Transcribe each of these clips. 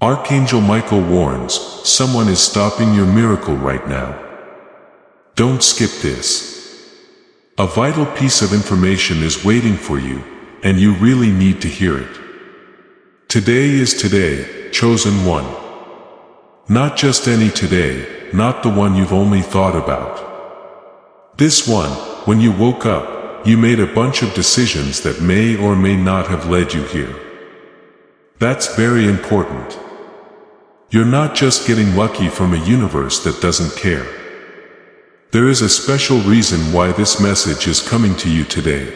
Archangel Michael warns, someone is stopping your miracle right now. Don't skip this. A vital piece of information is waiting for you, and you really need to hear it. Today is today, chosen one. Not just any today, not the one you've only thought about. This one, when you woke up, you made a bunch of decisions that may or may not have led you here. That's very important. You're not just getting lucky from a universe that doesn't care. There is a special reason why this message is coming to you today.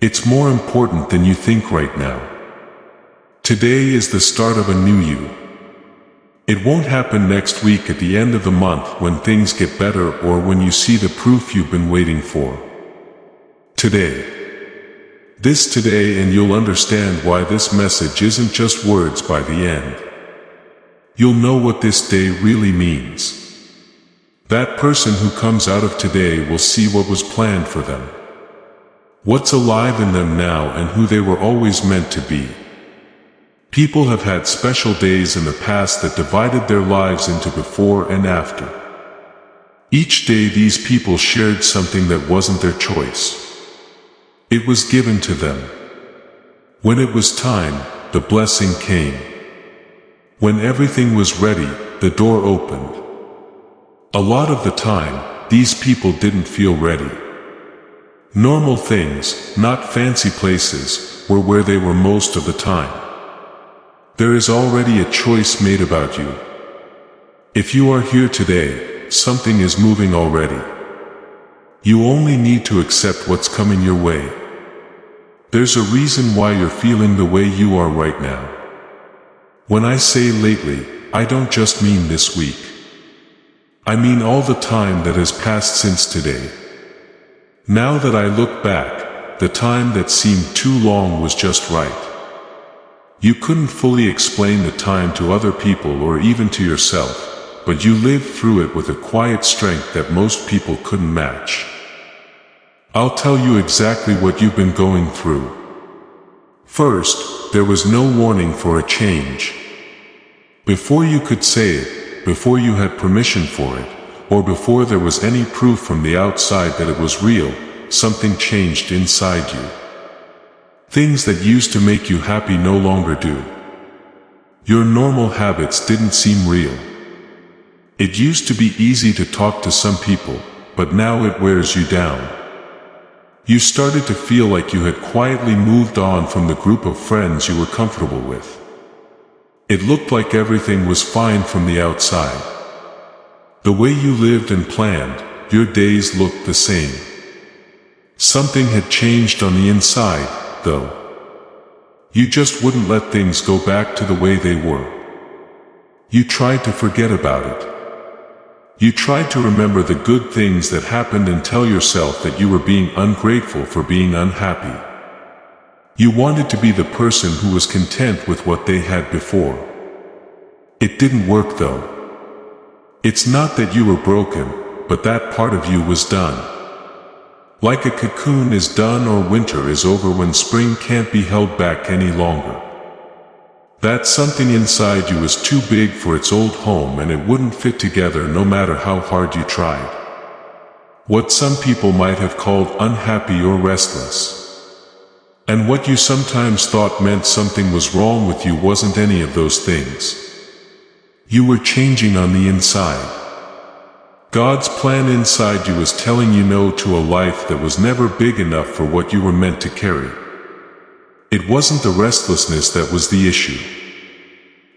It's more important than you think right now. Today is the start of a new you. It won't happen next week at the end of the month when things get better or when you see the proof you've been waiting for. Today. This today, and you'll understand why this message isn't just words by the end. You'll know what this day really means. That person who comes out of today will see what was planned for them. What's alive in them now and who they were always meant to be. People have had special days in the past that divided their lives into before and after. Each day these people shared something that wasn't their choice. It was given to them. When it was time, the blessing came. When everything was ready, the door opened. A lot of the time, these people didn't feel ready. Normal things, not fancy places, were where they were most of the time. There is already a choice made about you. If you are here today, something is moving already. You only need to accept what's coming your way. There's a reason why you're feeling the way you are right now. When I say lately, I don't just mean this week. I mean all the time that has passed since today. Now that I look back, the time that seemed too long was just right. You couldn't fully explain the time to other people or even to yourself, but you lived through it with a quiet strength that most people couldn't match. I'll tell you exactly what you've been going through. First, there was no warning for a change. Before you could say it, before you had permission for it, or before there was any proof from the outside that it was real, something changed inside you. Things that used to make you happy no longer do. Your normal habits didn't seem real. It used to be easy to talk to some people, but now it wears you down. You started to feel like you had quietly moved on from the group of friends you were comfortable with. It looked like everything was fine from the outside. The way you lived and planned, your days looked the same. Something had changed on the inside, though. You just wouldn't let things go back to the way they were. You tried to forget about it. You tried to remember the good things that happened and tell yourself that you were being ungrateful for being unhappy. You wanted to be the person who was content with what they had before. It didn't work though. It's not that you were broken, but that part of you was done. Like a cocoon is done or winter is over when spring can't be held back any longer. That something inside you was too big for its old home and it wouldn't fit together no matter how hard you tried. What some people might have called unhappy or restless. And what you sometimes thought meant something was wrong with you wasn't any of those things. You were changing on the inside. God's plan inside you was telling you no to a life that was never big enough for what you were meant to carry. It wasn't the restlessness that was the issue.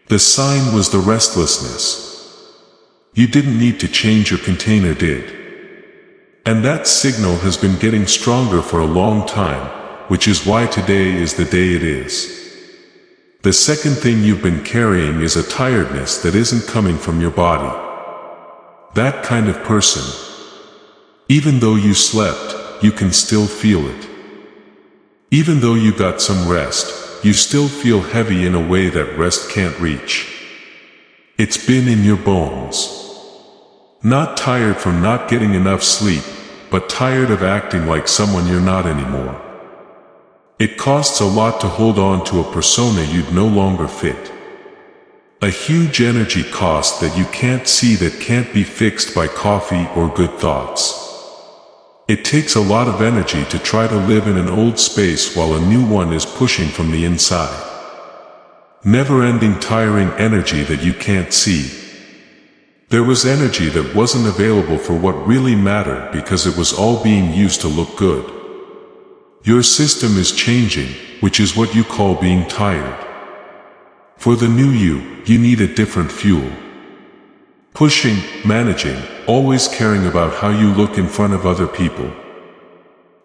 The sign was the restlessness. You didn't need to change your container, did. And that signal has been getting stronger for a long time, which is why today is the day it is. The second thing you've been carrying is a tiredness that isn't coming from your body. That kind of person. Even though you slept, you can still feel it. Even though you got some rest, you still feel heavy in a way that rest can't reach. It's been in your bones. Not tired from not getting enough sleep, but tired of acting like someone you're not anymore. It costs a lot to hold on to a persona you'd no longer fit. A huge energy cost that you can't see, that can't be fixed by coffee or good thoughts. It takes a lot of energy to try to live in an old space while a new one is pushing from the inside. Never-ending tiring energy that you can't see. There was energy that wasn't available for what really mattered because it was all being used to look good. Your system is changing, which is what you call being tired. For the new you need a different fuel. Pushing, managing, always caring about how you look in front of other people.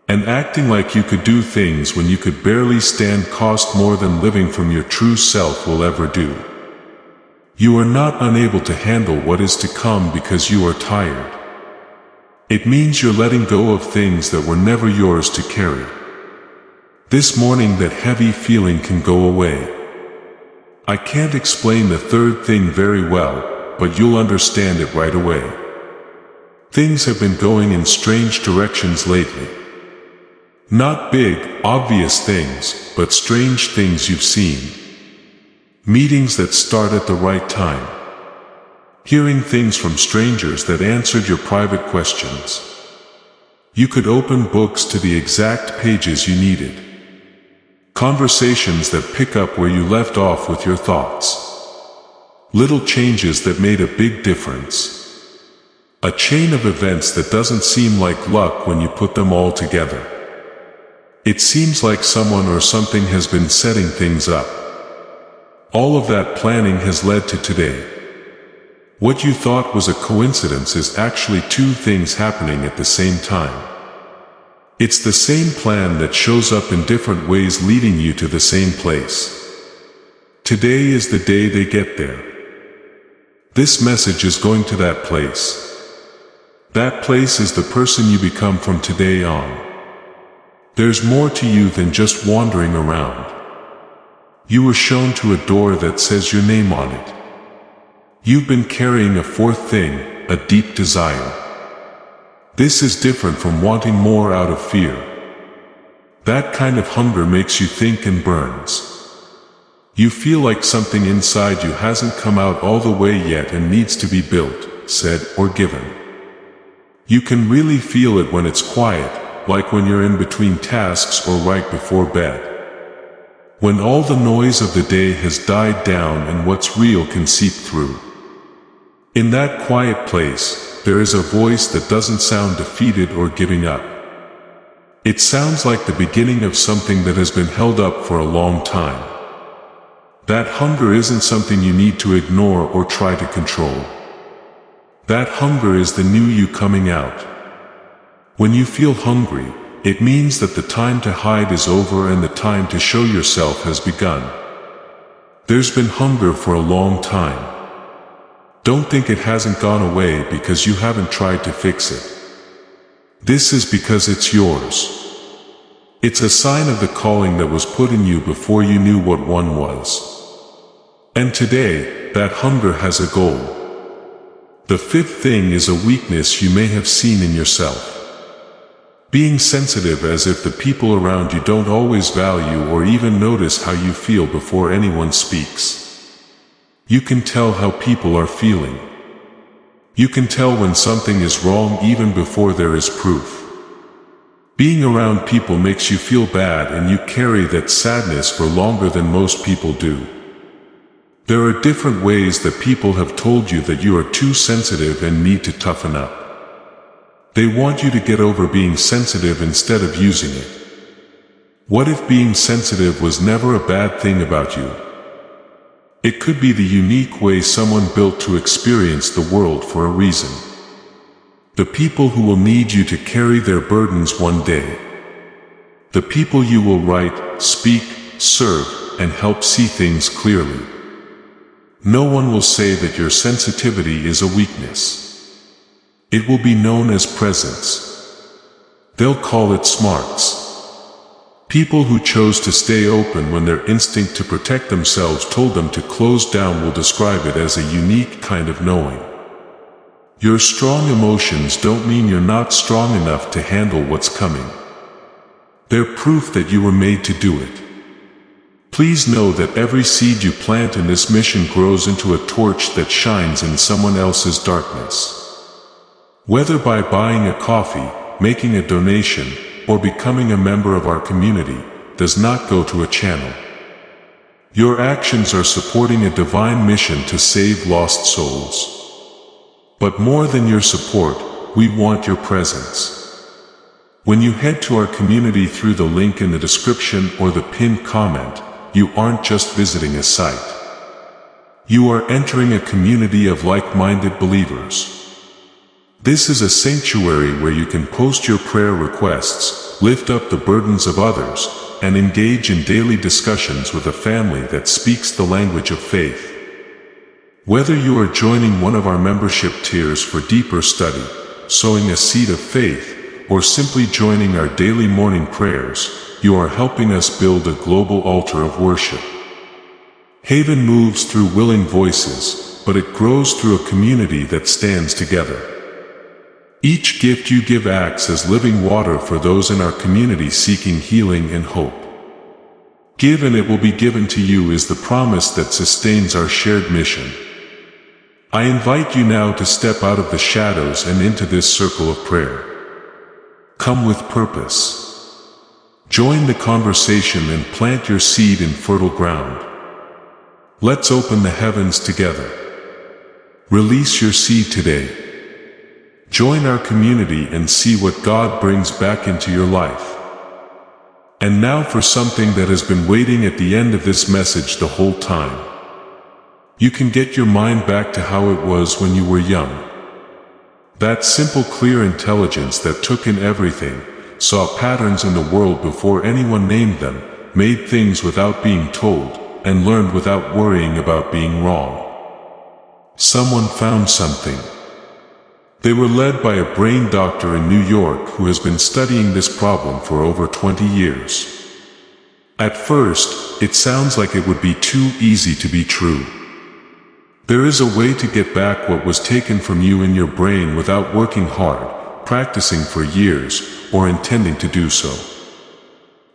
And acting like you could do things when you could barely stand cost more than living from your true self will ever do. You are not unable to handle what is to come because you are tired. It means you're letting go of things that were never yours to carry. This morning that heavy feeling can go away. I can't explain the third thing very well, but you'll understand it right away. Things have been going in strange directions lately. Not big, obvious things, but strange things you've seen. Meetings that start at the right time. Hearing things from strangers that answered your private questions. You could open books to the exact pages you needed. Conversations that pick up where you left off with your thoughts. Little changes that made a big difference. A chain of events that doesn't seem like luck when you put them all together. It seems like someone or something has been setting things up. All of that planning has led to today. What you thought was a coincidence is actually two things happening at the same time. It's the same plan that shows up in different ways leading you to the same place. Today is the day they get there. This message is going to that place. That place is the person you become from today on. There's more to you than just wandering around. You were shown to a door that says your name on it. You've been carrying a fourth thing, a deep desire. This is different from wanting more out of fear. That kind of hunger makes you think and burns. You feel like something inside you hasn't come out all the way yet and needs to be built, said, or given. You can really feel it when it's quiet, like when you're in between tasks or right before bed. When all the noise of the day has died down and what's real can seep through. In that quiet place, there is a voice that doesn't sound defeated or giving up. It sounds like the beginning of something that has been held up for a long time. That hunger isn't something you need to ignore or try to control. That hunger is the new you coming out. When you feel hungry, it means that the time to hide is over and the time to show yourself has begun. There's been hunger for a long time. Don't think it hasn't gone away because you haven't tried to fix it. This is because it's yours. It's a sign of the calling that was put in you before you knew what one was. And today, that hunger has a goal. The fifth thing is a weakness you may have seen in yourself. Being sensitive, as if the people around you don't always value or even notice how you feel before anyone speaks. You can tell how people are feeling. You can tell when something is wrong even before there is proof. Being around people makes you feel bad and you carry that sadness for longer than most people do. There are different ways that people have told you that you are too sensitive and need to toughen up. They want you to get over being sensitive instead of using it. What if being sensitive was never a bad thing about you? It could be the unique way someone built to experience the world for a reason. The people who will need you to carry their burdens one day. The people you will write, speak, serve, and help see things clearly. No one will say that your sensitivity is a weakness. It will be known as presence. They'll call it smarts. People who chose to stay open when their instinct to protect themselves told them to close down will describe it as a unique kind of knowing. Your strong emotions don't mean you're not strong enough to handle what's coming. They're proof that you were made to do it. Please know that every seed you plant in this mission grows into a torch that shines in someone else's darkness. Whether by buying a coffee, making a donation, or becoming a member of our community, does not go to a channel. Your actions are supporting a divine mission to save lost souls. But more than your support, we want your presence. When you head to our community through the link in the description or the pinned comment, you aren't just visiting a site. You are entering a community of like-minded believers. This is a sanctuary where you can post your prayer requests, lift up the burdens of others, and engage in daily discussions with a family that speaks the language of faith. Whether you are joining one of our membership tiers for deeper study, sowing a seed of faith, or simply joining our daily morning prayers, you are helping us build a global altar of worship. Haven moves through willing voices, but it grows through a community that stands together. Each gift you give acts as living water for those in our community seeking healing and hope. Give and it will be given to you is the promise that sustains our shared mission. I invite you now to step out of the shadows and into this circle of prayer. Come with purpose. Join the conversation and plant your seed in fertile ground. Let's open the heavens together. Release your seed today. Join our community and see what God brings back into your life. And now for something that has been waiting at the end of this message the whole time. You can get your mind back to how it was when you were young. That simple, clear intelligence that took in everything, saw patterns in the world before anyone named them, made things without being told, and learned without worrying about being wrong. Someone found something. They were led by a brain doctor in New York who has been studying this problem for over 20 years. At first, it sounds like it would be too easy to be true. There is a way to get back what was taken from you in your brain without working hard, practicing for years, or intending to do so.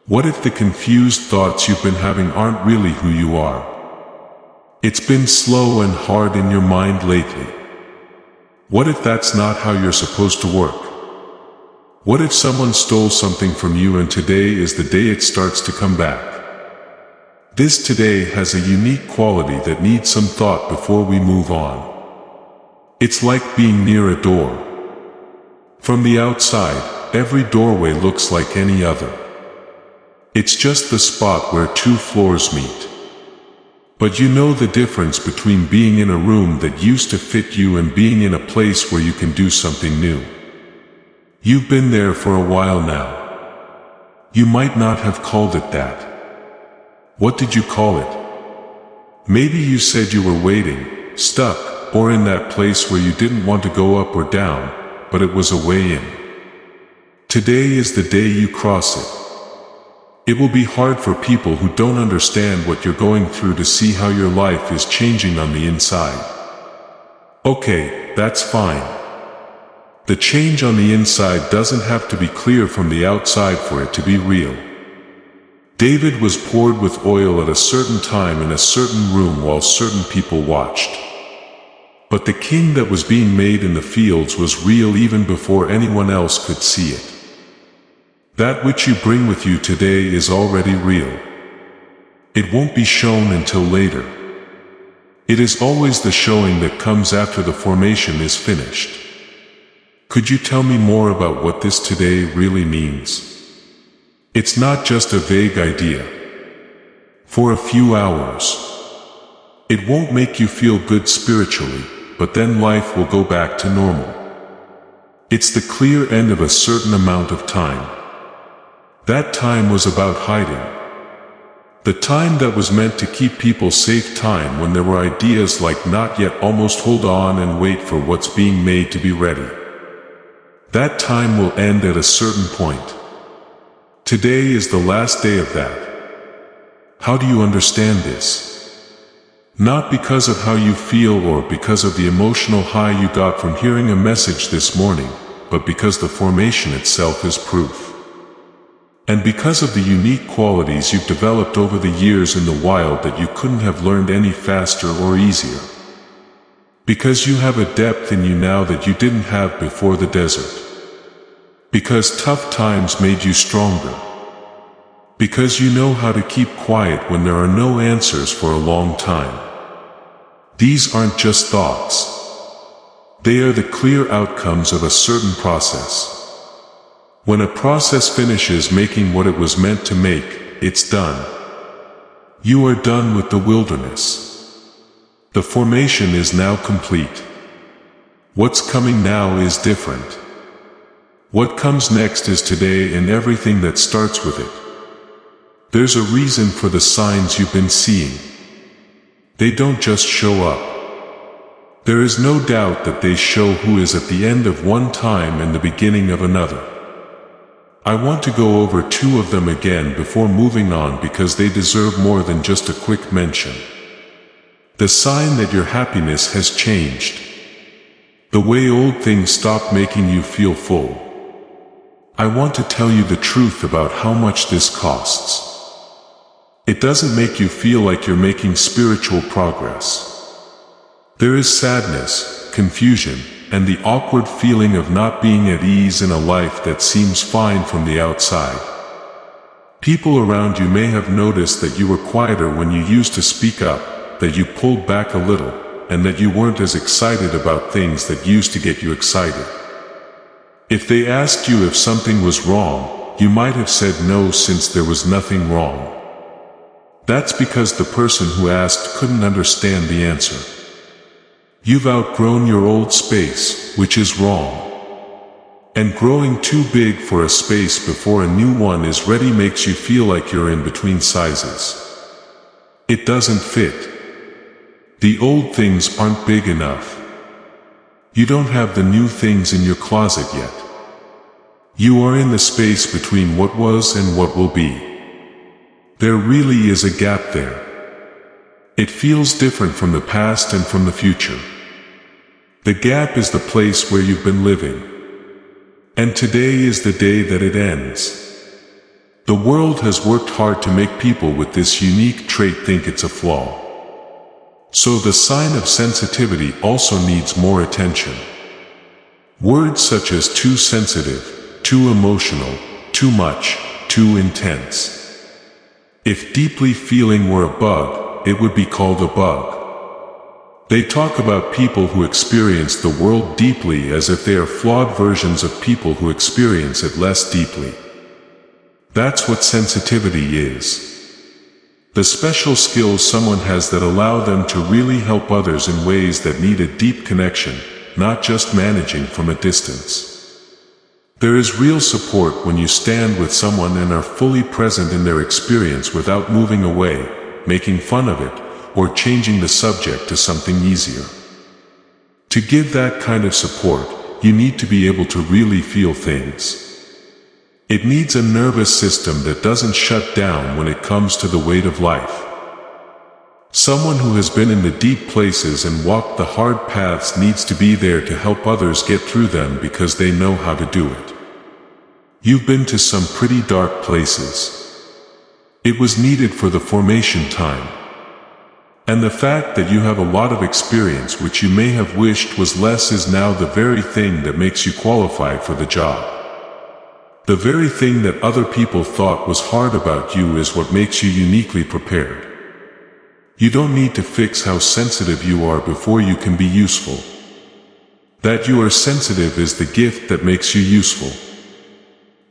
What if the confused thoughts you've been having aren't really who you are? It's been slow and hard in your mind lately. What if that's not how you're supposed to work? What if someone stole something from you and today is the day it starts to come back? This today has a unique quality that needs some thought before we move on. It's like being near a door. From the outside, every doorway looks like any other. It's just the spot where two floors meet. But you know the difference between being in a room that used to fit you and being in a place where you can do something new. You've been there for a while now. You might not have called it that. What did you call it? Maybe you said you were waiting, stuck, or in that place where you didn't want to go up or down, but it was a way in. Today is the day you cross it. It will be hard for people who don't understand what you're going through to see how your life is changing on the inside. Okay, that's fine. The change on the inside doesn't have to be clear from the outside for it to be real. David was poured with oil at a certain time in a certain room while certain people watched. But the king that was being made in the fields was real even before anyone else could see it. That which you bring with you today is already real. It won't be shown until later. It is always the showing that comes after the formation is finished. Could you tell me more about what this today really means? It's not just a vague idea. For a few hours. It won't make you feel good spiritually, but then life will go back to normal. It's the clear end of a certain amount of time. That time was about hiding. The time that was meant to keep people safe, time when there were ideas like not yet, almost, hold on and wait for what's being made to be ready. That time will end at a certain point. Today is the last day of that. How do you understand this? Not because of how you feel or because of the emotional high you got from hearing a message this morning, but because the formation itself is proof. And because of the unique qualities you've developed over the years in the wild that you couldn't have learned any faster or easier. Because you have a depth in you now that you didn't have before the desert. Because tough times made you stronger. Because you know how to keep quiet when there are no answers for a long time. These aren't just thoughts. They are the clear outcomes of a certain process. When a process finishes making what it was meant to make, it's done. You are done with the wilderness. The formation is now complete. What's coming now is different. What comes next is today and everything that starts with it. There's a reason for the signs you've been seeing. They don't just show up. There is no doubt that they show who is at the end of one time and the beginning of another. I want to go over two of them again before moving on because they deserve more than just a quick mention. The sign that your happiness has changed. The way old things stop making you feel full. I want to tell you the truth about how much this costs. It doesn't make you feel like you're making spiritual progress. There is sadness, confusion, and the awkward feeling of not being at ease in a life that seems fine from the outside. People around you may have noticed that you were quieter when you used to speak up, that you pulled back a little, and that you weren't as excited about things that used to get you excited. If they asked you if something was wrong, you might have said no since there was nothing wrong. That's because the person who asked couldn't understand the answer. You've outgrown your old space, which is wrong. And growing too big for a space before a new one is ready makes you feel like you're in between sizes. It doesn't fit. The old things aren't big enough. You don't have the new things in your closet yet. You are in the space between what was and what will be. There really is a gap there. It feels different from the past and from the future. The gap is the place where you've been living. And today is the day that it ends. The world has worked hard to make people with this unique trait think it's a flaw. So the sign of sensitivity also needs more attention. Words such as too sensitive, too emotional, too much, too intense. If deeply feeling were a bug, it would be called a bug. They talk about people who experience the world deeply as if they are flawed versions of people who experience it less deeply. That's what sensitivity is. The special skills someone has that allow them to really help others in ways that need a deep connection, not just managing from a distance. There is real support when you stand with someone and are fully present in their experience without moving away, making fun of it, or changing the subject to something easier. To give that kind of support, you need to be able to really feel things. It needs a nervous system that doesn't shut down when it comes to the weight of life. Someone who has been in the deep places and walked the hard paths needs to be there to help others get through them because they know how to do it. You've been to some pretty dark places. It was needed for the formation time. And the fact that you have a lot of experience which you may have wished was less is now the very thing that makes you qualified for the job. The very thing that other people thought was hard about you is what makes you uniquely prepared. You don't need to fix how sensitive you are before you can be useful. That you are sensitive is the gift that makes you useful.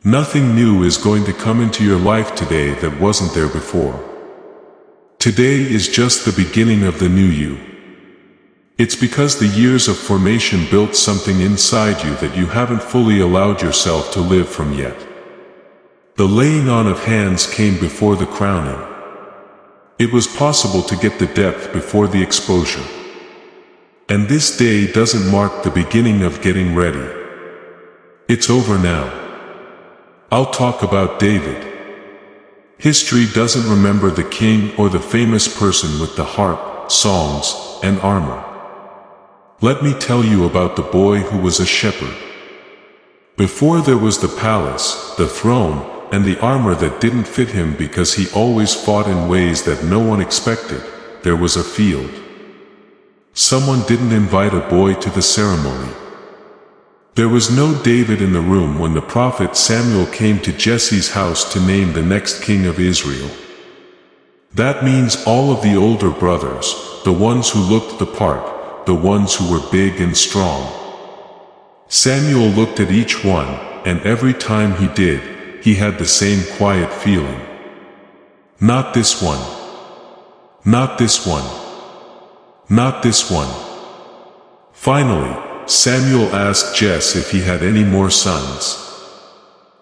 Nothing new is going to come into your life today that wasn't there before. Today is just the beginning of the new you. It's because the years of formation built something inside you that you haven't fully allowed yourself to live from yet. The laying on of hands came before the crowning. It was possible to get the depth before the exposure. And this day doesn't mark the beginning of getting ready. It's over now. I'll talk about David. History doesn't remember the king or the famous person with the harp, songs, and armor. Let me tell you about the boy who was a shepherd. Before there was the palace, the throne, and the armor that didn't fit him because he always fought in ways that no one expected, there was a field. Someone didn't invite a boy to the ceremony. There was no David in the room when the prophet Samuel came to Jesse's house to name the next king of Israel. That means all of the older brothers, the ones who looked the part, the ones who were big and strong. Samuel looked at each one, and every time he did, he had the same quiet feeling. Not this one. Not this one. Not this one. Finally, Samuel asked Jesse if he had any more sons.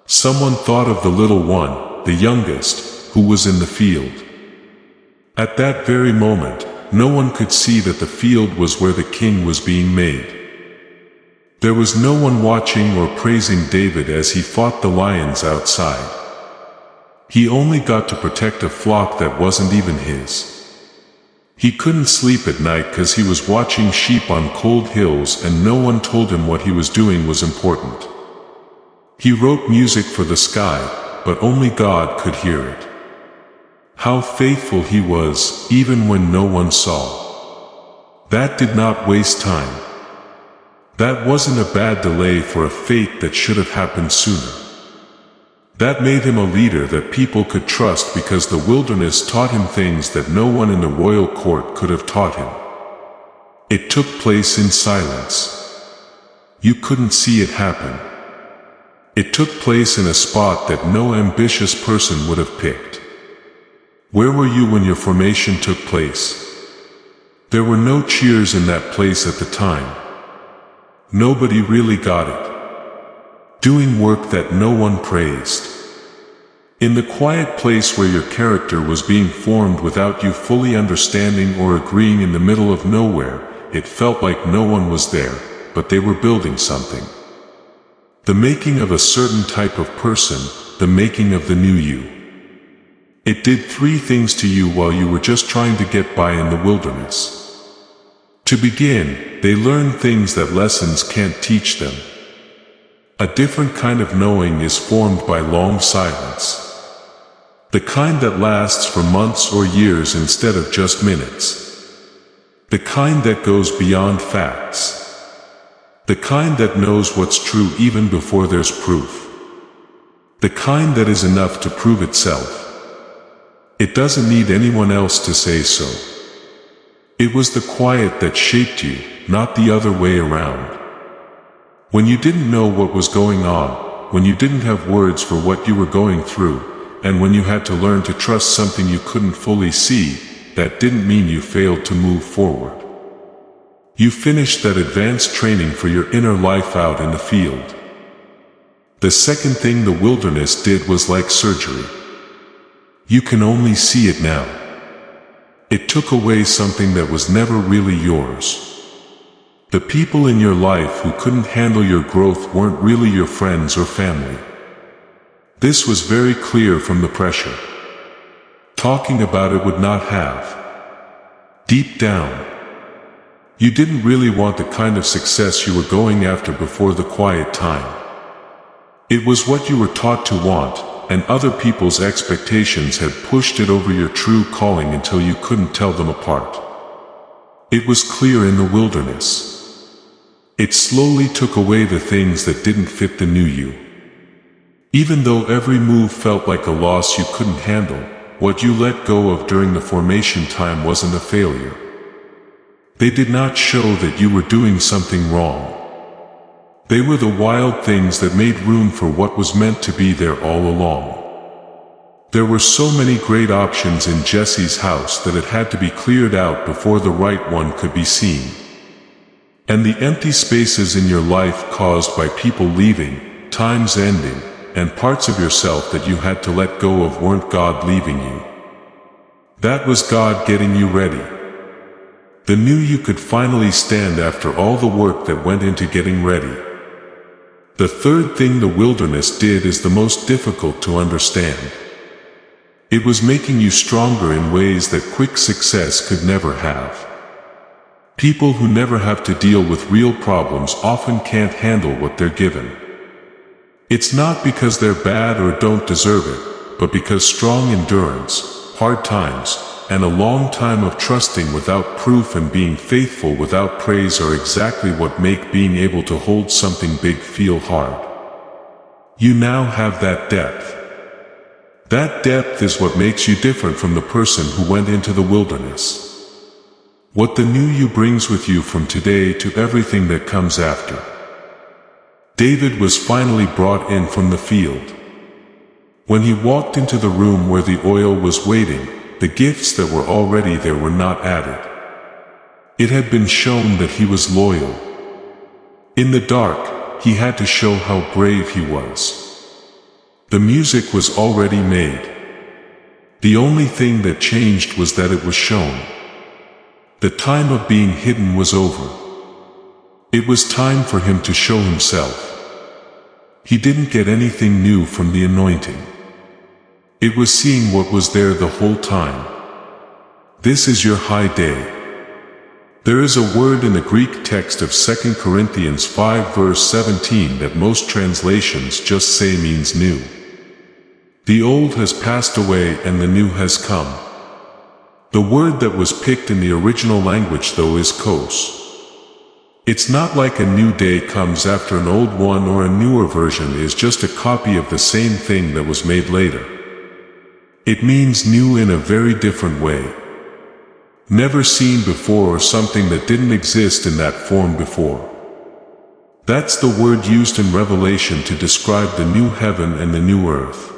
Someone thought of the little one, the youngest, who was in the field. At that very moment, no one could see that the field was where the king was being made. There was no one watching or praising David as he fought the lions outside. He only got to protect a flock that wasn't even his. He couldn't sleep at night because he was watching sheep on cold hills and no one told him what he was doing was important. He wrote music for the sky, but only God could hear it. How faithful he was, even when no one saw. That did not waste time. That wasn't a bad delay for a fate that should have happened sooner. That made him a leader that people could trust because the wilderness taught him things that no one in the royal court could have taught him. It took place in silence. You couldn't see it happen. It took place in a spot that no ambitious person would have picked. Where were you when your formation took place? There were no cheers in that place at the time. Nobody really got it. Doing work that no one praised. In the quiet place where your character was being formed without you fully understanding or agreeing in the middle of nowhere, it felt like no one was there, but they were building something. The making of a certain type of person, the making of the new you. It did 3 things to you while you were just trying to get by in the wilderness. To begin, they learned things that lessons can't teach them. A different kind of knowing is formed by long silence. The kind that lasts for months or years instead of just minutes. The kind that goes beyond facts. The kind that knows what's true even before there's proof. The kind that is enough to prove itself. It doesn't need anyone else to say so. It was the quiet that shaped you, not the other way around. When you didn't know what was going on, when you didn't have words for what you were going through, and when you had to learn to trust something you couldn't fully see, that didn't mean you failed to move forward. You finished that advanced training for your inner life out in the field. The second thing the wilderness did was like surgery. You can only see it now. It took away something that was never really yours. The people in your life who couldn't handle your growth weren't really your friends or family. This was very clear from the pressure. Talking about it would not have. Deep down, you didn't really want the kind of success you were going after before the quiet time. It was what you were taught to want, and other people's expectations had pushed it over your true calling until you couldn't tell them apart. It was clear in the wilderness. It slowly took away the things that didn't fit the new you. Even though every move felt like a loss you couldn't handle, what you let go of during the formation time wasn't a failure. They did not show that you were doing something wrong. They were the wild things that made room for what was meant to be there all along. There were so many great options in Jesse's house that it had to be cleared out before the right one could be seen. And the empty spaces in your life caused by people leaving, times ending, and parts of yourself that you had to let go of weren't God leaving you. That was God getting you ready. The new you could finally stand after all the work that went into getting ready. The third thing the wilderness did is the most difficult to understand. It was making you stronger in ways that quick success could never have. People who never have to deal with real problems often can't handle what they're given. It's not because they're bad or don't deserve it, but because strong endurance, hard times, and a long time of trusting without proof and being faithful without praise are exactly what make being able to hold something big feel hard. You now have that depth. That depth is what makes you different from the person who went into the wilderness. What the new you brings with you from today to everything that comes after. David was finally brought in from the field. When he walked into the room where the oil was waiting, the gifts that were already there were not added. It had been shown that he was loyal. In the dark, he had to show how brave he was. The music was already made. The only thing that changed was that it was shown. The time of being hidden was over. It was time for him to show himself. He didn't get anything new from the anointing. It was seeing what was there the whole time. This is your high day. There is a word in the Greek text of 2 Corinthians 5 verse 17 that most translations just say means new. The old has passed away and the new has come. The word that was picked in the original language though is kos. It's not like a new day comes after an old one or a newer version is just a copy of the same thing that was made later. It means new in a very different way. Never seen before or something that didn't exist in that form before. That's the word used in Revelation to describe the new heaven and the new earth.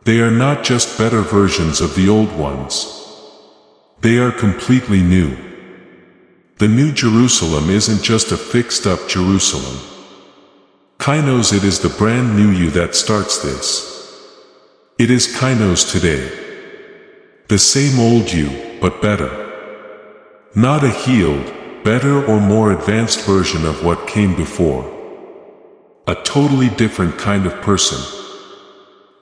They are not just better versions of the old ones. They are completely new. The New Jerusalem isn't just a fixed-up Jerusalem. Kainos, it is the brand new you that starts this. It is Kainos today. The same old you, but better. Not a healed, better or more advanced version of what came before. A totally different kind of person.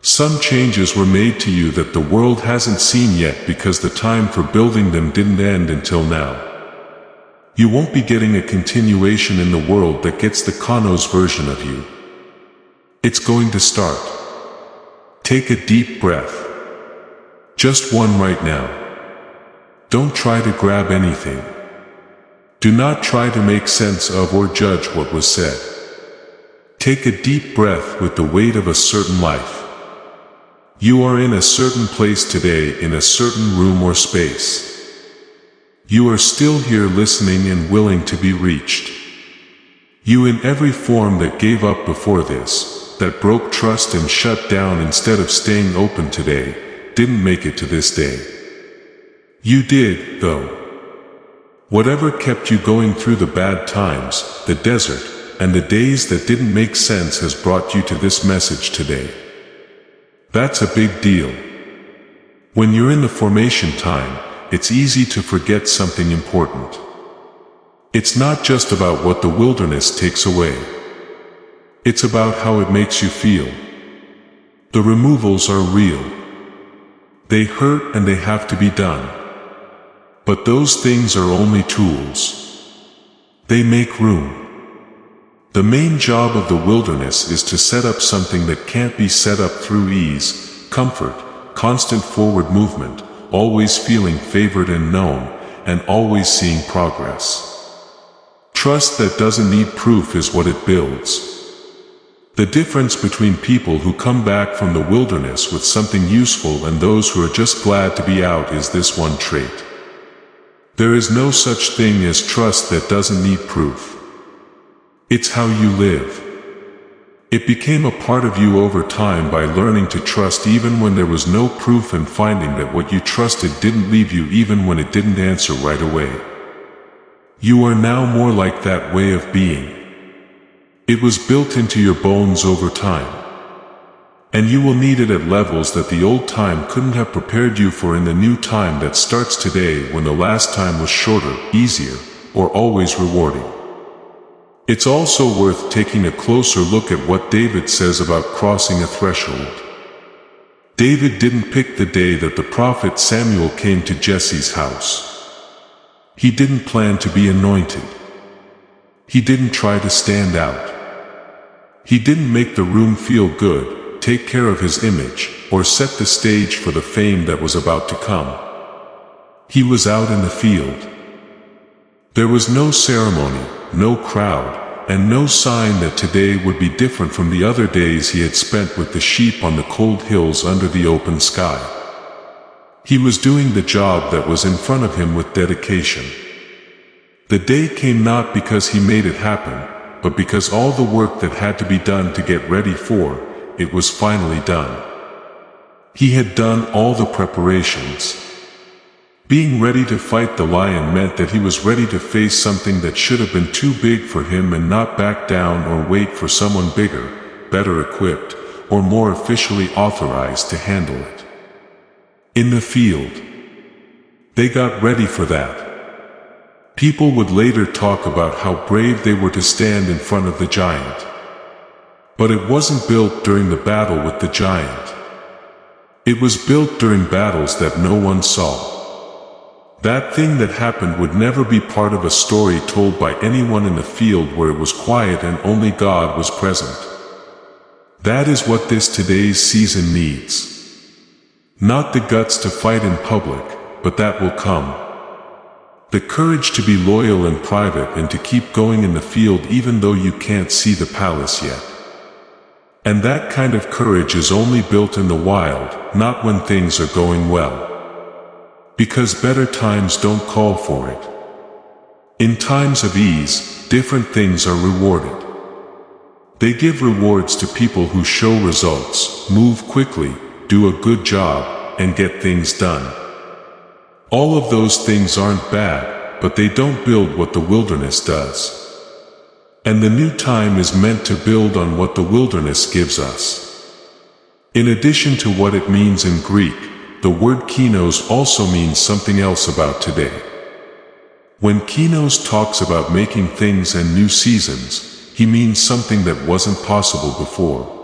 Some changes were made to you that the world hasn't seen yet because the time for building them didn't end until now. You won't be getting a continuation in the world that gets the Kainos version of you. It's going to start. Take a deep breath. Just one right now. Don't try to grab anything. Do not try to make sense of or judge what was said. Take a deep breath with the weight of a certain life. You are in a certain place today in a certain room or space. You are still here listening and willing to be reached. You in every form that gave up before this, that broke trust and shut down instead of staying open today, didn't make it to this day. You did, though. Whatever kept you going through the bad times, the desert, and the days that didn't make sense has brought you to this message today. That's a big deal. When you're in the formation time, it's easy to forget something important. It's not just about what the wilderness takes away. It's about how it makes you feel. The removals are real. They hurt and they have to be done. But those things are only tools. They make room. The main job of the wilderness is to set up something that can't be set up through ease, comfort, constant forward movement, always feeling favored and known, and always seeing progress. Trust that doesn't need proof is what it builds. The difference between people who come back from the wilderness with something useful and those who are just glad to be out is this one trait. There is no such thing as trust that doesn't need proof. It's how you live. It became a part of you over time by learning to trust even when there was no proof and finding that what you trusted didn't leave you even when it didn't answer right away. You are now more like that way of being. It was built into your bones over time. And you will need it at levels that the old time couldn't have prepared you for in the new time that starts today when the last time was shorter, easier, or always rewarding. It's also worth taking a closer look at what David says about crossing a threshold. David didn't pick the day that the prophet Samuel came to Jesse's house. He didn't plan to be anointed. He didn't try to stand out. He didn't make the room feel good, take care of his image, or set the stage for the fame that was about to come. He was out in the field. There was no ceremony, no crowd, and no sign that today would be different from the other days he had spent with the sheep on the cold hills under the open sky. He was doing the job that was in front of him with dedication. The day came not because he made it happen, but because all the work that had to be done to get ready for it was finally done. He had done all the preparations. Being ready to fight the lion meant that he was ready to face something that should have been too big for him and not back down or wait for someone bigger, better equipped, or more officially authorized to handle it. In the field, they got ready for that. People would later talk about how brave they were to stand in front of the giant. But it wasn't built during the battle with the giant. It was built during battles that no one saw. That thing that happened would never be part of a story told by anyone in the field where it was quiet and only God was present. That is what this today's season needs. Not the guts to fight in public, but that will come. The courage to be loyal in private and to keep going in the field even though you can't see the palace yet. And that kind of courage is only built in the wild, not when things are going well. Because better times don't call for it. In times of ease, different things are rewarded. They give rewards to people who show results, move quickly, do a good job, and get things done. All of those things aren't bad, but they don't build what the wilderness does. And the new time is meant to build on what the wilderness gives us. In addition to what it means in Greek, the word kinos also means something else about today. When kinos talks about making things and new seasons, he means something that wasn't possible before.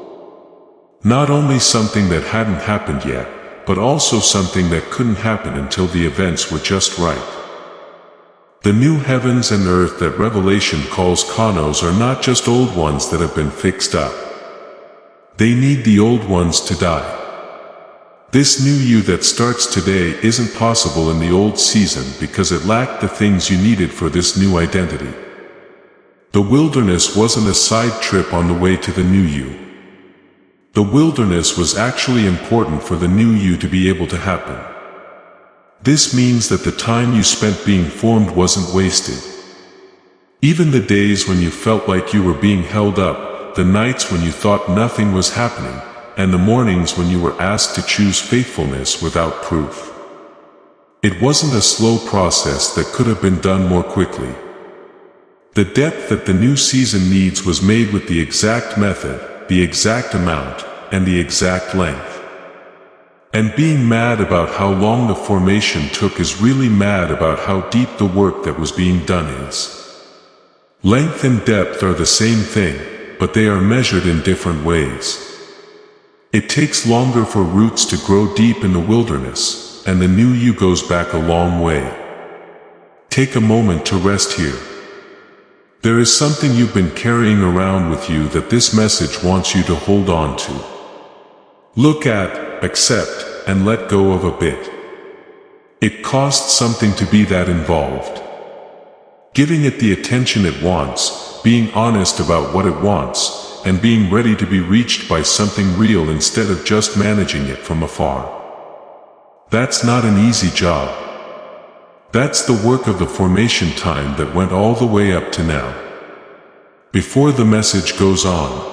Not only something that hadn't happened yet, but also something that couldn't happen until the events were just right. The new heavens and earth that Revelation calls kanos are not just old ones that have been fixed up. They need the old ones to die. This new you that starts today isn't possible in the old season because it lacked the things you needed for this new identity. The wilderness wasn't a side trip on the way to the new you. The wilderness was actually important for the new you to be able to happen. This means that the time you spent being formed wasn't wasted. Even the days when you felt like you were being held up, the nights when you thought nothing was happening, and the mornings when you were asked to choose faithfulness without proof. It wasn't a slow process that could have been done more quickly. The depth that the new season needs was made with the exact method, the exact amount, and the exact length. And being mad about how long the formation took is really mad about how deep the work that was being done is. Length and depth are the same thing, but they are measured in different ways. It takes longer for roots to grow deep in the wilderness, and the new you goes back a long way. Take a moment to rest here. There is something you've been carrying around with you that this message wants you to hold on to. Look at, accept, and let go of a bit. It costs something to be that involved. Giving it the attention it wants, being honest about what it wants, and being ready to be reached by something real instead of just managing it from afar. That's not an easy job. That's the work of the formation time that went all the way up to now. Before the message goes on,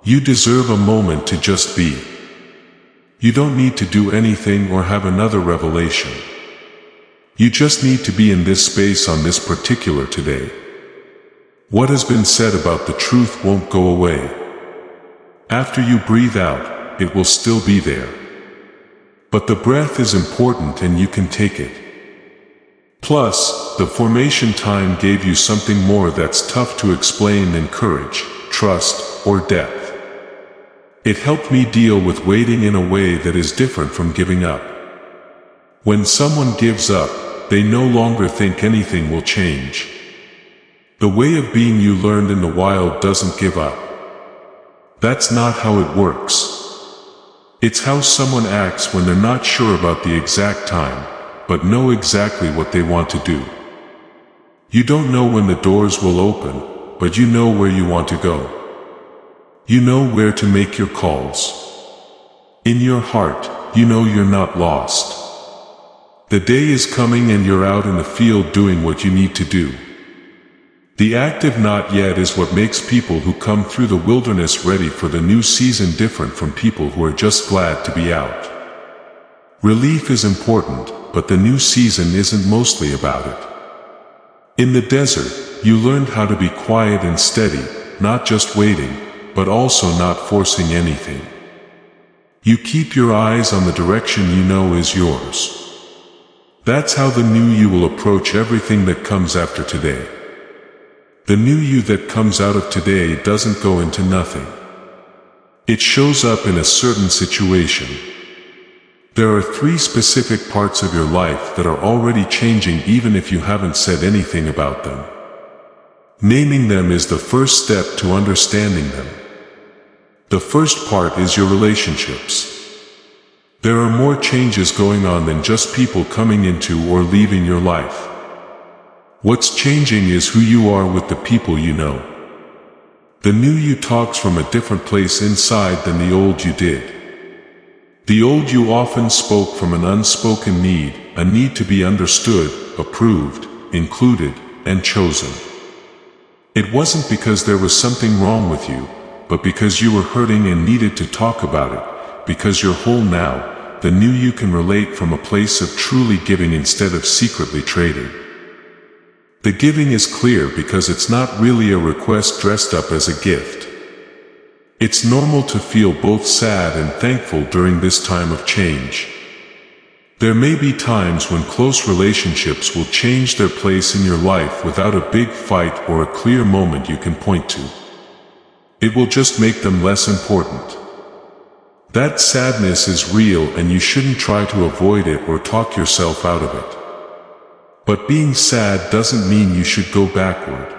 you deserve a moment to just be. You don't need to do anything or have another revelation. You just need to be in this space on this particular today. What has been said about the truth won't go away. After you breathe out, it will still be there. But the breath is important and you can take it. Plus, the formation time gave you something more that's tough to explain than courage, trust, or depth. It helped me deal with waiting in a way that is different from giving up. When someone gives up, they no longer think anything will change. The way of being you learned in the wild doesn't give up. That's not how it works. It's how someone acts when they're not sure about the exact time, but know exactly what they want to do. You don't know when the doors will open, but you know where you want to go. You know where to make your calls. In your heart, you know you're not lost. The day is coming and you're out in the field doing what you need to do. The active not yet is what makes people who come through the wilderness ready for the new season different from people who are just glad to be out. Relief is important, but the new season isn't mostly about it. In the desert, you learned how to be quiet and steady, not just waiting, but also not forcing anything. You keep your eyes on the direction you know is yours. That's how the new you will approach everything that comes after today. The new you that comes out of today doesn't go into nothing. It shows up in a certain situation. There are 3 specific parts of your life that are already changing even if you haven't said anything about them. Naming them is the first step to understanding them. The first part is your relationships. There are more changes going on than just people coming into or leaving your life. What's changing is who you are with the people you know. The new you talks from a different place inside than the old you did. The old you often spoke from an unspoken need, a need to be understood, approved, included, and chosen. It wasn't because there was something wrong with you, but because you were hurting and needed to talk about it, because you're whole now. The new you can relate from a place of truly giving instead of secretly trading. The giving is clear because it's not really a request dressed up as a gift. It's normal to feel both sad and thankful during this time of change. There may be times when close relationships will change their place in your life without a big fight or a clear moment you can point to. It will just make them less important. That sadness is real and you shouldn't try to avoid it or talk yourself out of it. But being sad doesn't mean you should go backward.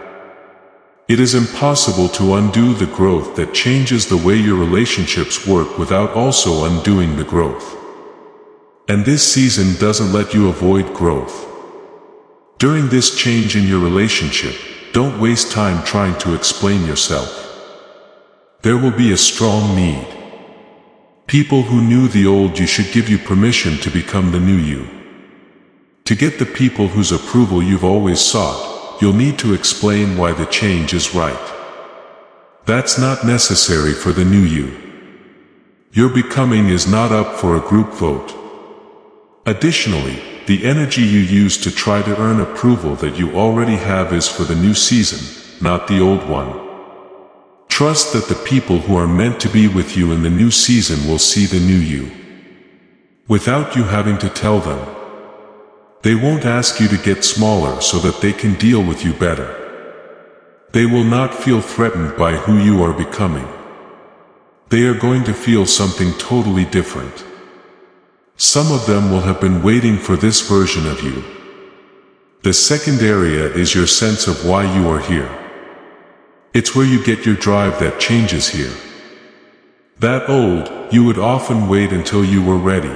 It is impossible to undo the growth that changes the way your relationships work without also undoing the growth. And this season doesn't let you avoid growth. During this change in your relationship, don't waste time trying to explain yourself. There will be a strong need. People who knew the old you should give you permission to become the new you. To get the people whose approval you've always sought, you'll need to explain why the change is right. That's not necessary for the new you. Your becoming is not up for a group vote. Additionally, the energy you use to try to earn approval that you already have is for the new season, not the old one. Trust that the people who are meant to be with you in the new season will see the new you. Without you having to tell them. They won't ask you to get smaller so that they can deal with you better. They will not feel threatened by who you are becoming. They are going to feel something totally different. Some of them will have been waiting for this version of you. The second area is your sense of why you are here. It's where you get your drive that changes here. That old, you would often wait until you were ready.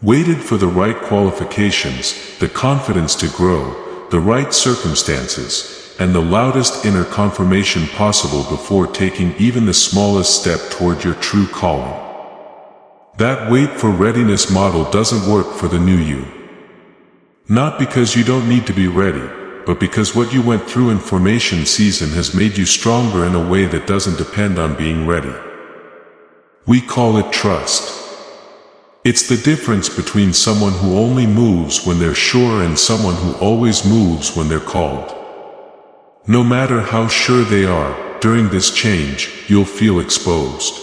Waited for the right qualifications, the confidence to grow, the right circumstances, and the loudest inner confirmation possible before taking even the smallest step toward your true calling. That wait for readiness model doesn't work for the new you. Not because you don't need to be ready, but because what you went through in formation season has made you stronger in a way that doesn't depend on being ready. We call it trust. It's the difference between someone who only moves when they're sure and someone who always moves when they're called. No matter how sure they are, during this change, you'll feel exposed.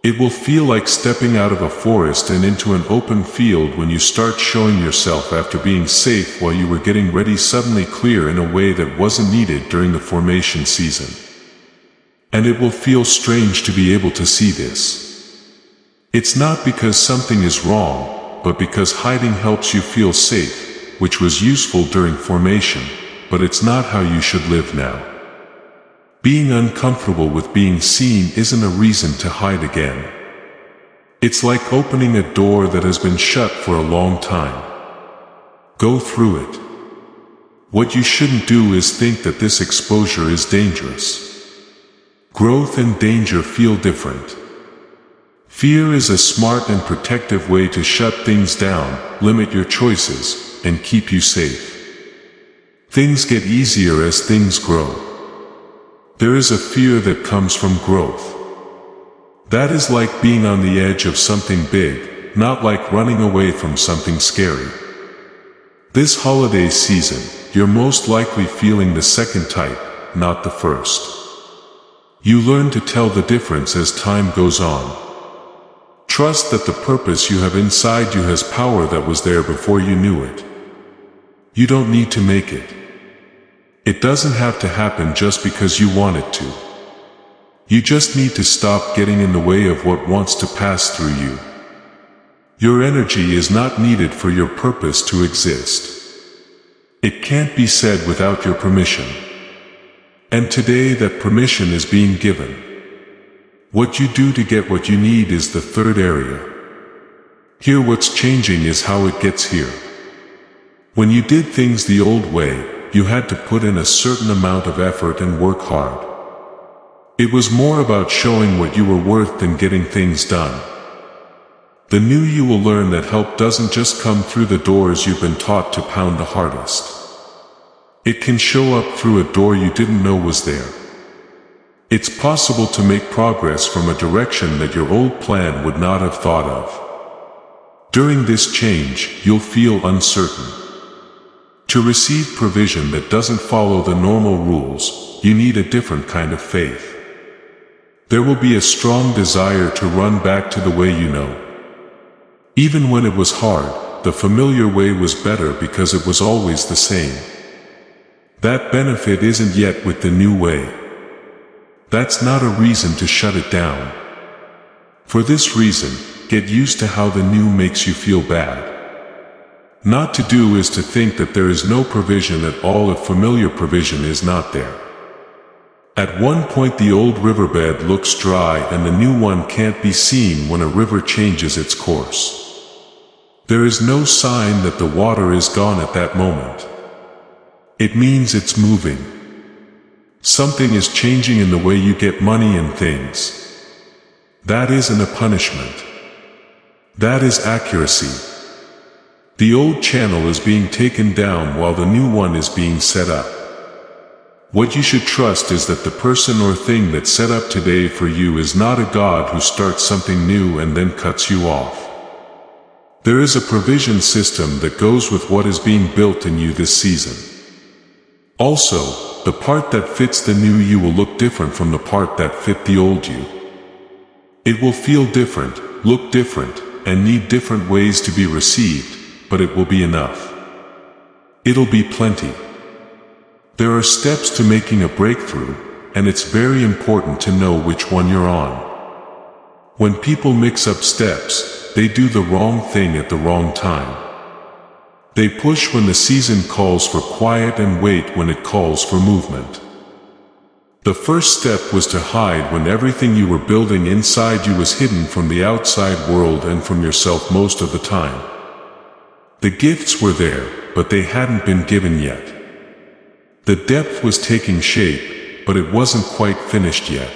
It will feel like stepping out of a forest and into an open field when you start showing yourself after being safe while you were getting ready, suddenly clear in a way that wasn't needed during the formation season. And it will feel strange to be able to see this. It's not because something is wrong, but because hiding helps you feel safe, which was useful during formation, but it's not how you should live now. Being uncomfortable with being seen isn't a reason to hide again. It's like opening a door that has been shut for a long time. Go through it. What you shouldn't do is think that this exposure is dangerous. Growth and danger feel different. Fear is a smart and protective way to shut things down, limit your choices, and keep you safe. Things get easier as things grow. There is a fear that comes from growth. That is like being on the edge of something big, not like running away from something scary. This holiday season, you're most likely feeling the second type, not the first. You learn to tell the difference as time goes on. Trust that the purpose you have inside you has power that was there before you knew it. You don't need to make it. It doesn't have to happen just because you want it to. You just need to stop getting in the way of what wants to pass through you. Your energy is not needed for your purpose to exist. It can't be said without your permission. And today that permission is being given. What you do to get what you need is the third area. Here what's changing is how it gets here. When you did things the old way, you had to put in a certain amount of effort and work hard. It was more about showing what you were worth than getting things done. The new you will learn that help doesn't just come through the doors you've been taught to pound the hardest. It can show up through a door you didn't know was there. It's possible to make progress from a direction that your old plan would not have thought of. During this change, you'll feel uncertain. To receive provision that doesn't follow the normal rules, you need a different kind of faith. There will be a strong desire to run back to the way you know. Even when it was hard, the familiar way was better because it was always the same. That benefit isn't yet with the new way. That's not a reason to shut it down. For this reason, get used to how the new makes you feel bad. Not to do is to think that there is no provision at all if familiar provision is not there. At one point the old riverbed looks dry and the new one can't be seen when a river changes its course. There is no sign that the water is gone at that moment. It means it's moving. Something is changing in the way you get money and things. That isn't a punishment. That is accuracy. The old channel is being taken down while the new one is being set up. What you should trust is that the person or thing that's set up today for you is not a God who starts something new and then cuts you off. There is a provision system that goes with what is being built in you this season. Also, the part that fits the new you will look different from the part that fit the old you. It will feel different, look different, and need different ways to be received, but it will be enough. It'll be plenty. There are steps to making a breakthrough, and it's very important to know which one you're on. When people mix up steps, they do the wrong thing at the wrong time. They push when the season calls for quiet and wait when it calls for movement. The first step was to hide when everything you were building inside you was hidden from the outside world and from yourself most of the time. The gifts were there, but they hadn't been given yet. The depth was taking shape, but it wasn't quite finished yet.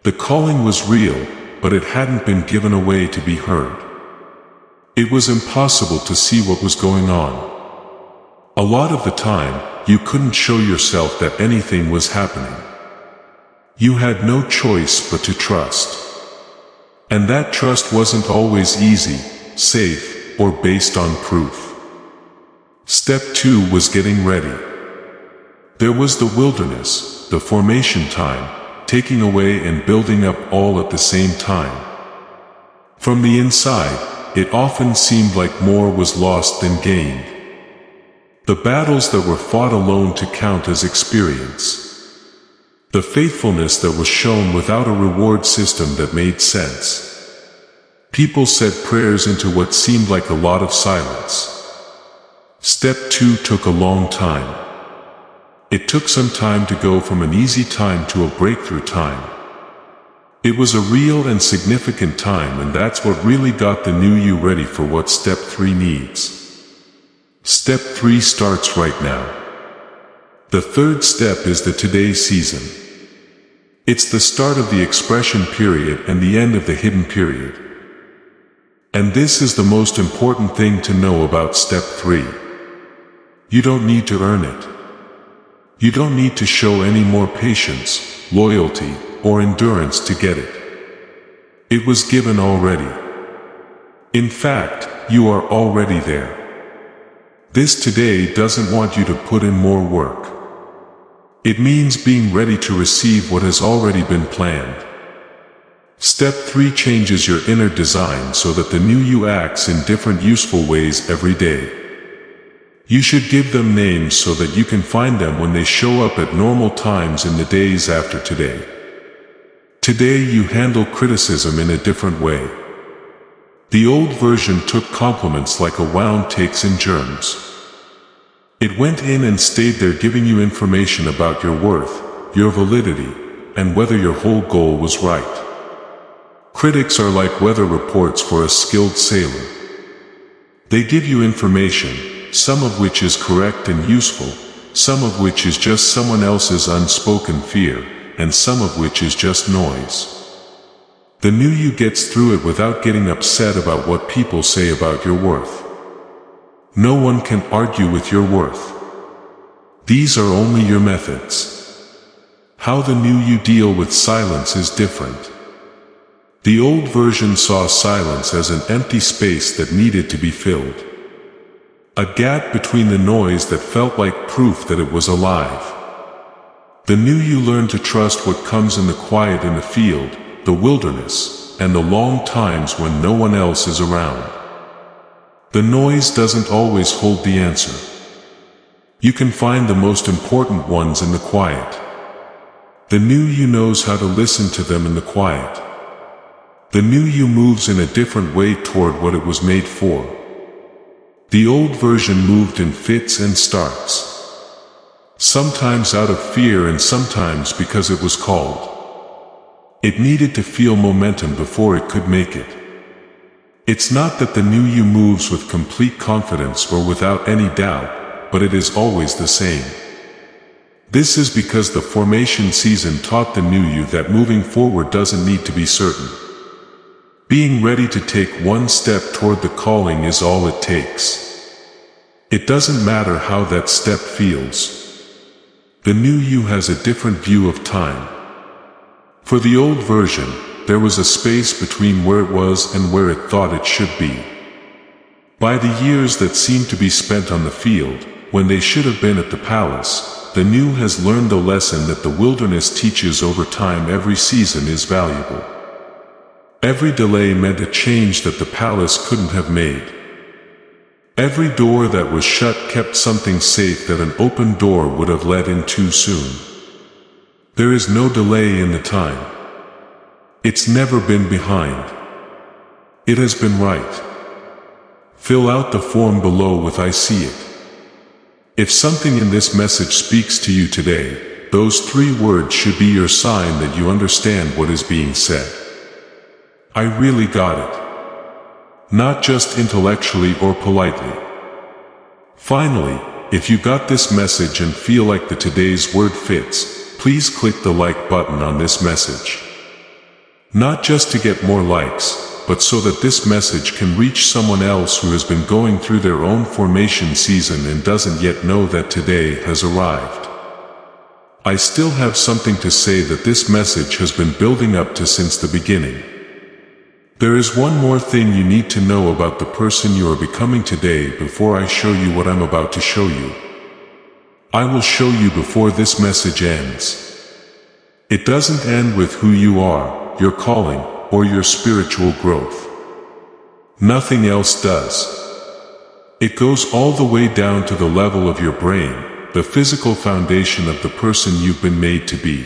The calling was real, but it hadn't been given away to be heard. It was impossible to see what was going on. A lot of the time, you couldn't show yourself that anything was happening. You had no choice but to trust. And that trust wasn't always easy, safe, or based on proof. Step 2 was getting ready. There was the wilderness, the formation time, taking away and building up all at the same time. From the inside, it often seemed like more was lost than gained. The battles that were fought alone to count as experience. The faithfulness that was shown without a reward system that made sense. People said prayers into what seemed like a lot of silence. Step 2 took a long time. It took some time to go from an easy time to a breakthrough time. It was a real and significant time, and that's what really got the new you ready for what Step 3 needs. Step 3 starts right now. The third step is the today season. It's the start of the expression period and the end of the hidden period. And this is the most important thing to know about Step 3. You don't need to earn it. You don't need to show any more patience, loyalty, or endurance to get it. It was given already. In fact, you are already there. This today doesn't want you to put in more work. It means being ready to receive what has already been planned. Step 3 changes your inner design so that the new you acts in different useful ways every day. You should give them names so that you can find them when they show up at normal times in the days after today. Today you handle criticism in a different way. The old version took compliments like a wound takes in germs. It went in and stayed there, giving you information about your worth, your validity, and whether your whole goal was right. Critics are like weather reports for a skilled sailor. They give you information, some of which is correct and useful, some of which is just someone else's unspoken fear, and some of which is just noise. The new you gets through it without getting upset about what people say about your worth. No one can argue with your worth. These are only your methods. How the new you deal with silence is different. The old version saw silence as an empty space that needed to be filled. A gap between the noise that felt like proof that it was alive. The new you learn to trust what comes in the quiet, in the field, the wilderness, and the long times when no one else is around. The noise doesn't always hold the answer. You can find the most important ones in the quiet. The new you knows how to listen to them in the quiet. The new you moves in a different way toward what it was made for. The old version moved in fits and starts. Sometimes out of fear and sometimes because it was called. It needed to feel momentum before it could make it. It's not that the new you moves with complete confidence or without any doubt, but it is always the same. This is because the formation season taught the new you that moving forward doesn't need to be certain. Being ready to take one step toward the calling is all it takes. It doesn't matter how that step feels. The new you has a different view of time. For the old version, there was a space between where it was and where it thought it should be. By the years that seemed to be spent on the field, when they should have been at the palace, the new has learned the lesson that the wilderness teaches over time. Every season is valuable. Every delay meant a change that the palace couldn't have made. Every door that was shut kept something safe that an open door would have let in too soon. There is no delay in the time. It's never been behind. It has been right. Fill out the form below with "I see it." If something in this message speaks to you today, those 3 words should be your sign that you understand what is being said. I really got it. Not just intellectually or politely. Finally, if you got this message and feel like the today's word fits, please click the like button on this message. Not just to get more likes, but so that this message can reach someone else who has been going through their own formation season and doesn't yet know that today has arrived. I still have something to say that this message has been building up to since the beginning. There is one more thing you need to know about the person you are becoming today before I show you what I'm about to show you. I will show you before this message ends. It doesn't end with who you are, your calling, or your spiritual growth. Nothing else does. It goes all the way down to the level of your brain, the physical foundation of the person you've been made to be.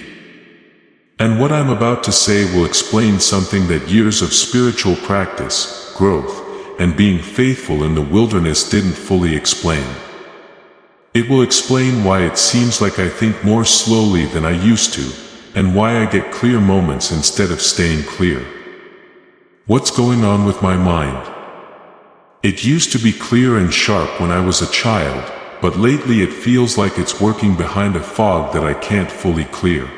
And what I'm about to say will explain something that years of spiritual practice, growth, and being faithful in the wilderness didn't fully explain. It will explain why it seems like I think more slowly than I used to, and why I get clear moments instead of staying clear. What's going on with my mind? It used to be clear and sharp when I was a child, but lately it feels like it's working behind a fog that I can't fully clear.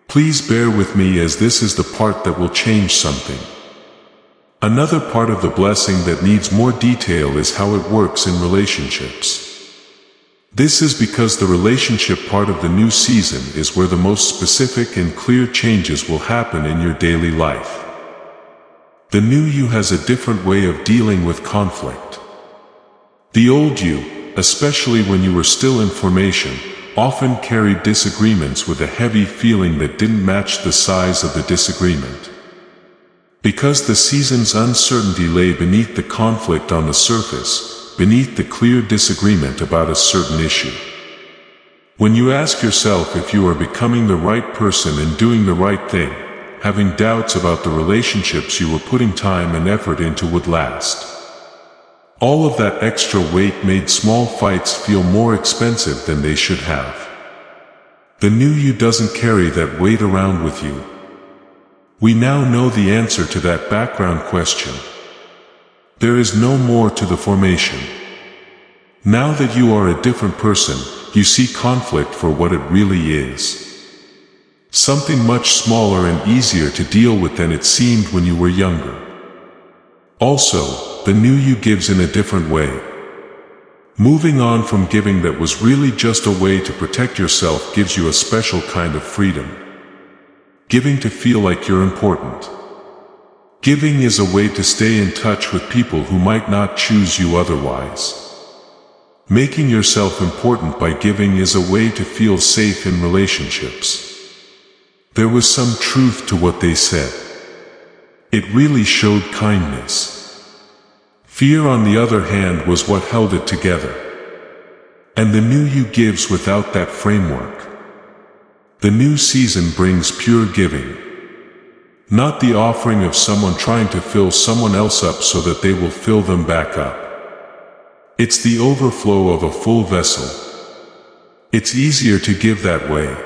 Please bear with me, as this is the part that will change something. Another part of the blessing that needs more detail is how it works in relationships. This is because the relationship part of the new season is where the most specific and clear changes will happen in your daily life. The new you has a different way of dealing with conflict. The old you, especially when you were still in formation, often carried disagreements with a heavy feeling that didn't match the size of the disagreement. Because the season's uncertainty lay beneath the conflict on the surface, beneath the clear disagreement about a certain issue. When you ask yourself if you are becoming the right person and doing the right thing, having doubts about the relationships you were putting time and effort into would last. All of that extra weight made small fights feel more expensive than they should have. The new you doesn't carry that weight around with you. We now know the answer to that background question. There is no more to the formation. Now that you are a different person, you see conflict for what it really is. Something much smaller and easier to deal with than it seemed when you were younger. Also, the new you gives in a different way. Moving on from giving that was really just a way to protect yourself gives you a special kind of freedom. Giving to feel like you're important. Giving is a way to stay in touch with people who might not choose you otherwise. Making yourself important by giving is a way to feel safe in relationships. There was some truth to what they said. It really showed kindness. Fear, on the other hand, was what held it together. And the new you gives without that framework. The new season brings pure giving. Not the offering of someone trying to fill someone else up so that they will fill them back up. It's the overflow of a full vessel. It's easier to give that way.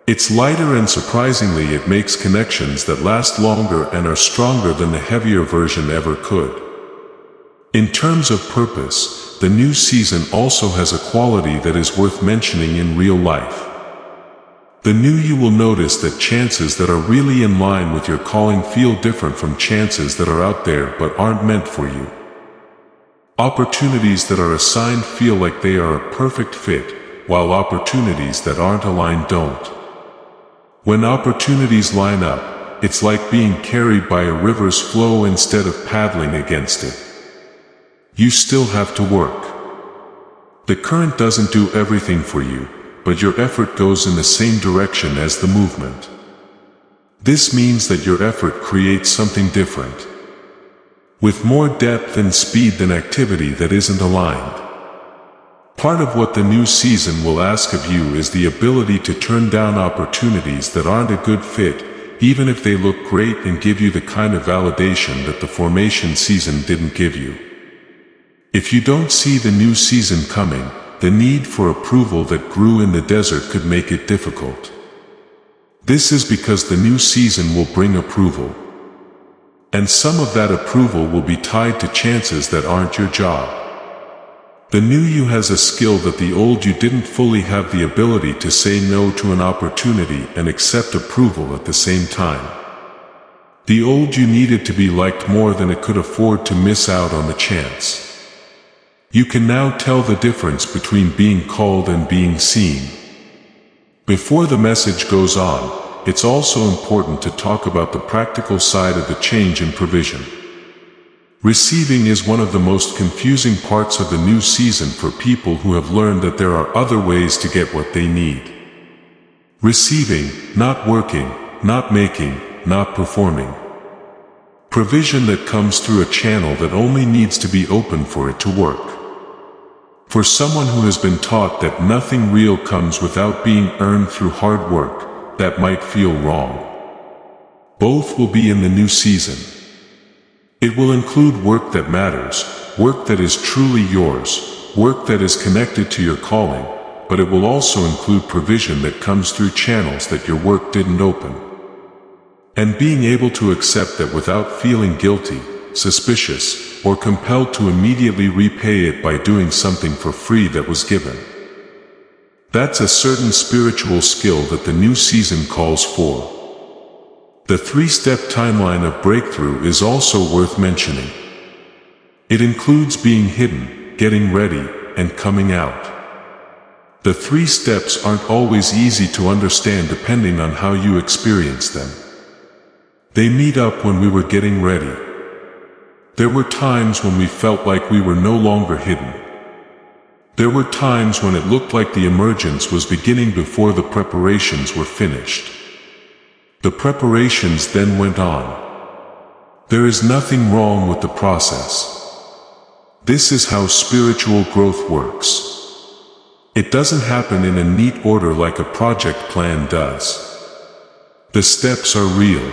It's lighter, and surprisingly it makes connections that last longer and are stronger than the heavier version ever could. In terms of purpose, the new season also has a quality that is worth mentioning in real life. The new you will notice that chances that are really in line with your calling feel different from chances that are out there but aren't meant for you. Opportunities that are assigned feel like they are a perfect fit, while opportunities that aren't aligned don't. When opportunities line up, it's like being carried by a river's flow instead of paddling against it. You still have to work. The current doesn't do everything for you, but your effort goes in the same direction as the movement. This means that your effort creates something different, with more depth and speed than activity that isn't aligned. Part of what the new season will ask of you is the ability to turn down opportunities that aren't a good fit, even if they look great and give you the kind of validation that the formation season didn't give you. If you don't see the new season coming, the need for approval that grew in the desert could make it difficult. This is because the new season will bring approval. And some of that approval will be tied to chances that aren't your job. The new you has a skill that the old you didn't fully have, the ability to say no to an opportunity and accept approval at the same time. The old you needed to be liked more than it could afford to miss out on the chance. You can now tell the difference between being called and being seen. Before the message goes on, it's also important to talk about the practical side of the change in provision. Receiving is one of the most confusing parts of the new season for people who have learned that there are other ways to get what they need. Receiving, not working, not making, not performing. Provision that comes through a channel that only needs to be open for it to work. For someone who has been taught that nothing real comes without being earned through hard work, that might feel wrong. Both will be in the new season. It will include work that matters, work that is truly yours, work that is connected to your calling, but it will also include provision that comes through channels that your work didn't open. And being able to accept that without feeling guilty, suspicious, or compelled to immediately repay it by doing something for free that was given. That's a certain spiritual skill that the new season calls for. The 3-step timeline of breakthrough is also worth mentioning. It includes being hidden, getting ready, and coming out. The 3 steps aren't always easy to understand depending on how you experience them. They meet up when we were getting ready. There were times when we felt like we were no longer hidden. There were times when it looked like the emergence was beginning before the preparations were finished. The preparations then went on. There is nothing wrong with the process. This is how spiritual growth works. It doesn't happen in a neat order like a project plan does. The steps are real.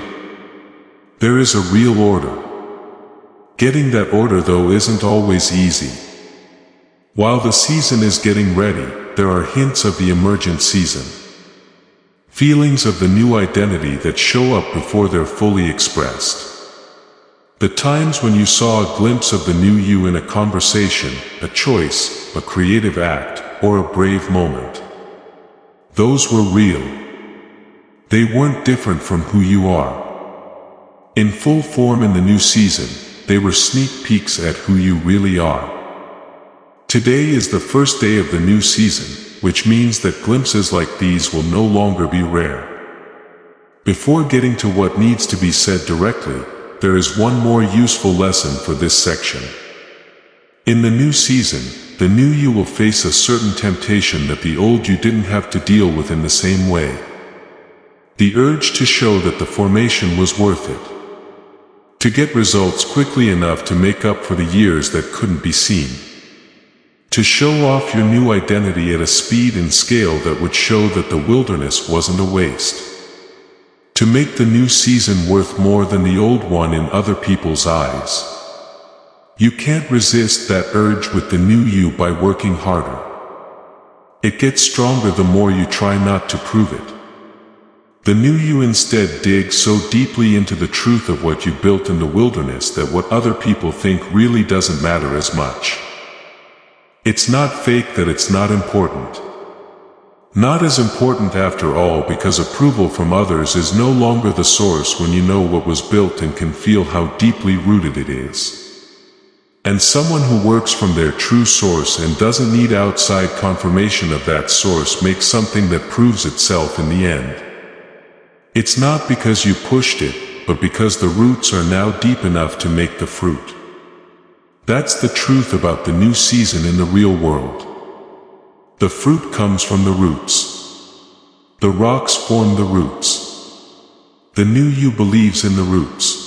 There is a real order. Getting that order though isn't always easy. While the season is getting ready, there are hints of the emergent season. Feelings of the new identity that show up before they're fully expressed. The times when you saw a glimpse of the new you in a conversation, a choice, a creative act, or a brave moment. Those were real. They weren't different from who you are. In full form in the new season, they were sneak peeks at who you really are. Today is the first day of the new season, which means that glimpses like these will no longer be rare. Before getting to what needs to be said directly, there is one more useful lesson for this section. In the new season, the new you will face a certain temptation that the old you didn't have to deal with in the same way. The urge to show that the formation was worth it. To get results quickly enough to make up for the years that couldn't be seen. To show off your new identity at a speed and scale that would show that the wilderness wasn't a waste. To make the new season worth more than the old one in other people's eyes. You can't resist that urge with the new you by working harder. It gets stronger the more you try not to prove it. The new you instead digs so deeply into the truth of what you built in the wilderness that what other people think really doesn't matter as much. It's not fake that it's not important. Not as important after all, because approval from others is no longer the source when you know what was built and can feel how deeply rooted it is. And someone who works from their true source and doesn't need outside confirmation of that source makes something that proves itself in the end. It's not because you pushed it, but because the roots are now deep enough to make the fruit. That's the truth about the new season in the real world. The fruit comes from the roots. The rocks form the roots. The new you believes in the roots.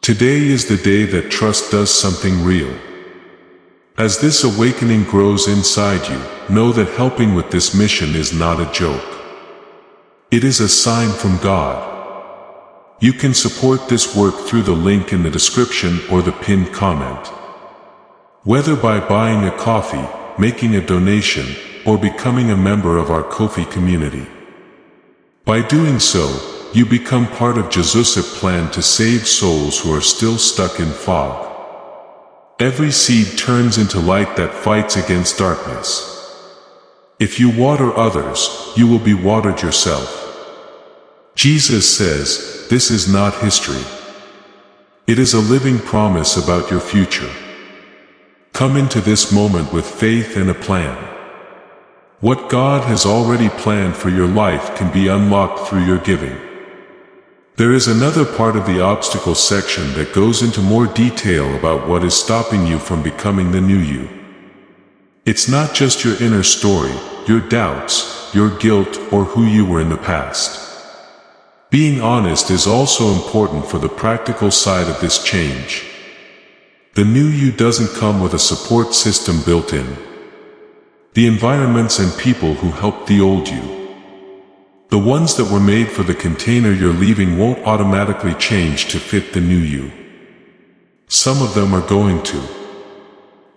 Today is the day that trust does something real. As this awakening grows inside you, know that helping with this mission is not a joke. It is a sign from God. You can support this work through the link in the description or the pinned comment. Whether by buying a coffee, making a donation, or becoming a member of our Ko-fi community. By doing so, you become part of Jesus' plan to save souls who are still stuck in fog. Every seed turns into light that fights against darkness. If you water others, you will be watered yourself. Jesus says, this is not history. It is a living promise about your future. Come into this moment with faith and a plan. What God has already planned for your life can be unlocked through your giving. There is another part of the obstacle section that goes into more detail about what is stopping you from becoming the new you. It's not just your inner story, your doubts, your guilt, or who you were in the past. Being honest is also important for the practical side of this change. The new you doesn't come with a support system built in. The environments and people who helped the old you. The ones that were made for the container you're leaving won't automatically change to fit the new you. Some of them are going to.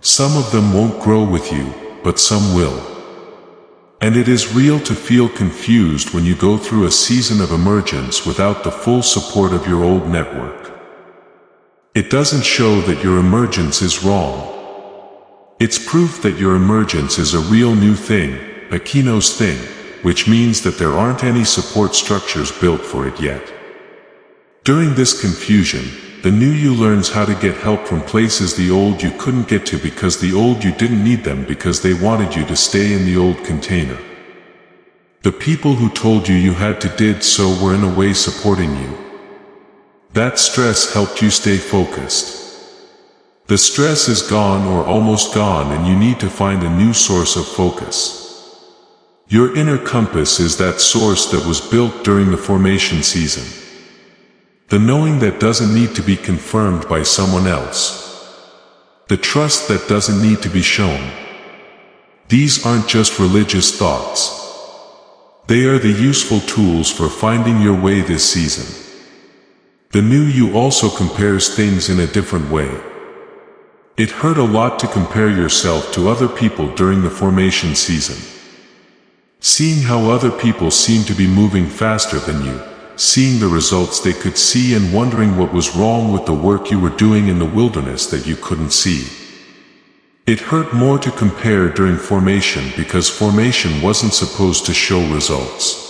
Some of them won't grow with you, but some will. And it is real to feel confused when you go through a season of emergence without the full support of your old network. It doesn't show that your emergence is wrong. It's proof that your emergence is a real new thing, a Keno's thing, which means that there aren't any support structures built for it yet. During this confusion, the new you learns how to get help from places the old you couldn't get to because the old you didn't need them because they wanted you to stay in the old container. The people who told you you had to did so were in a way supporting you. That stress helped you stay focused. The stress is gone or almost gone and you need to find a new source of focus. Your inner compass is that source that was built during the formation season. The knowing that doesn't need to be confirmed by someone else. The trust that doesn't need to be shown. These aren't just religious thoughts. They are the useful tools for finding your way this season. The new you also compares things in a different way. It hurt a lot to compare yourself to other people during the formation season. Seeing how other people seem to be moving faster than you, seeing the results they could see and wondering what was wrong with the work you were doing in the wilderness that you couldn't see. It hurt more to compare during formation because formation wasn't supposed to show results.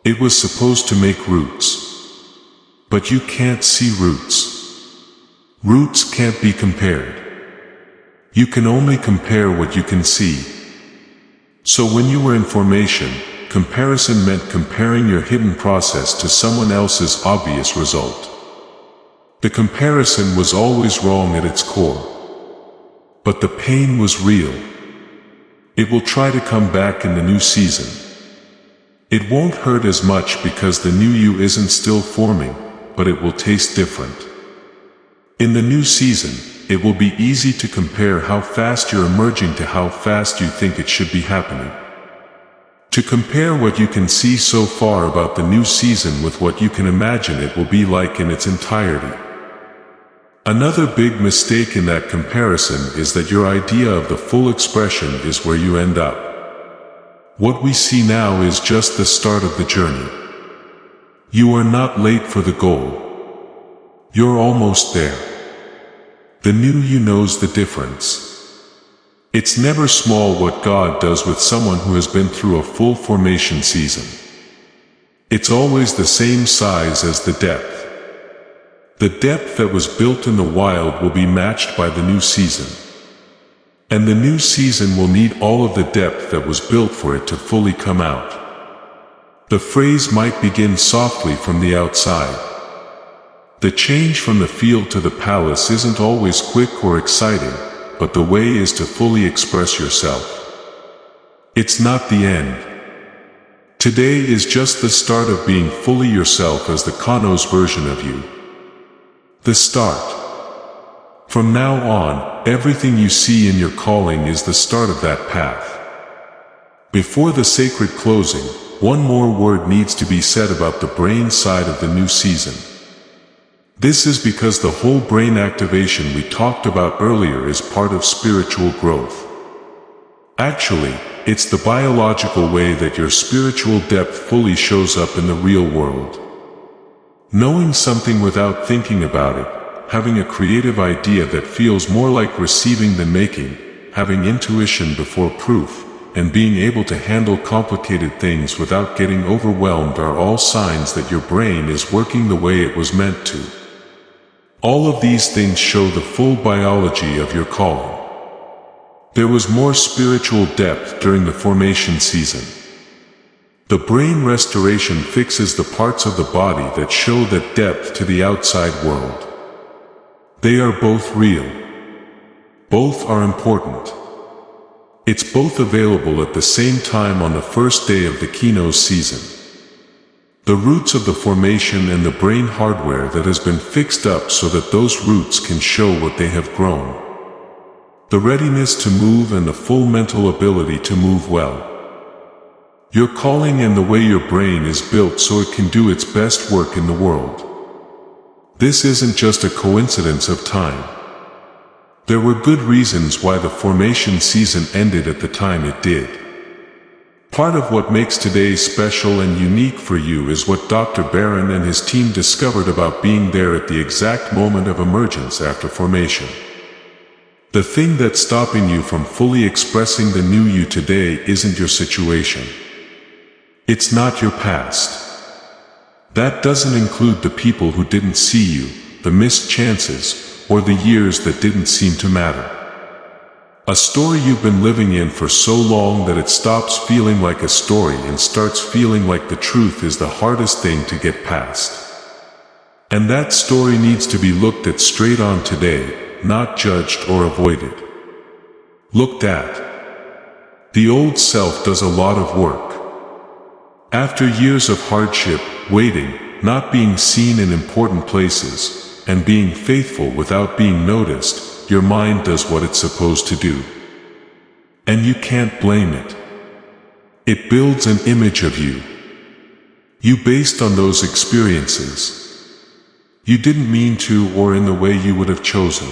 It was supposed to make roots. But you can't see roots. Roots can't be compared. You can only compare what you can see. So when you were in formation, comparison meant comparing your hidden process to someone else's obvious result. The comparison was always wrong at its core. But the pain was real. It will try to come back in the new season. It won't hurt as much because the new you isn't still forming, but it will taste different. In the new season, it will be easy to compare how fast you're emerging to how fast you think it should be happening. To compare what you can see so far about the new season with what you can imagine it will be like in its entirety. Another big mistake in that comparison is that your idea of the full expression is where you end up. What we see now is just the start of the journey. You are not late for the goal. You're almost there. The new you knows the difference. It's never small what God does with someone who has been through a full formation season. It's always the same size as the depth. The depth that was built in the wild will be matched by the new season. And the new season will need all of the depth that was built for it to fully come out. The phrase might begin softly from the outside. The change from the field to the palace isn't always quick or exciting, but the way is to fully express yourself. It's not the end. Today is just the start of being fully yourself as the Keno's version of you. The start. From now on, everything you see in your calling is the start of that path. Before the sacred closing, one more word needs to be said about the brain side of the new season. This is because the whole brain activation we talked about earlier is part of spiritual growth. Actually, it's the biological way that your spiritual depth fully shows up in the real world. Knowing something without thinking about it, having a creative idea that feels more like receiving than making, having intuition before proof, and being able to handle complicated things without getting overwhelmed are all signs that your brain is working the way it was meant to. All of these things show the full biology of your calling. There was more spiritual depth during the formation season. The brain restoration fixes the parts of the body that show that depth to the outside world. They are both real. Both are important. It's both available at the same time on the first day of the Keno's season. The roots of the formation and the brain hardware that has been fixed up so that those roots can show what they have grown. The readiness to move and the full mental ability to move well. Your calling and the way your brain is built so it can do its best work in the world. This isn't just a coincidence of time. There were good reasons why the formation season ended at the time it did. Part of what makes today special and unique for you is what Dr. Barron and his team discovered about being there at the exact moment of emergence after formation. The thing that's stopping you from fully expressing the new you today isn't your situation. It's not your past. That doesn't include the people who didn't see you, the missed chances, or the years that didn't seem to matter. A story you've been living in for so long that it stops feeling like a story and starts feeling like the truth is the hardest thing to get past. And that story needs to be looked at straight on today, not judged or avoided. Looked at. The old self does a lot of work. After years of hardship, waiting, not being seen in important places, and being faithful without being noticed, your mind does what it's supposed to do. And you can't blame it. It builds an image of you. You based on those experiences. You didn't mean to or in the way you would have chosen.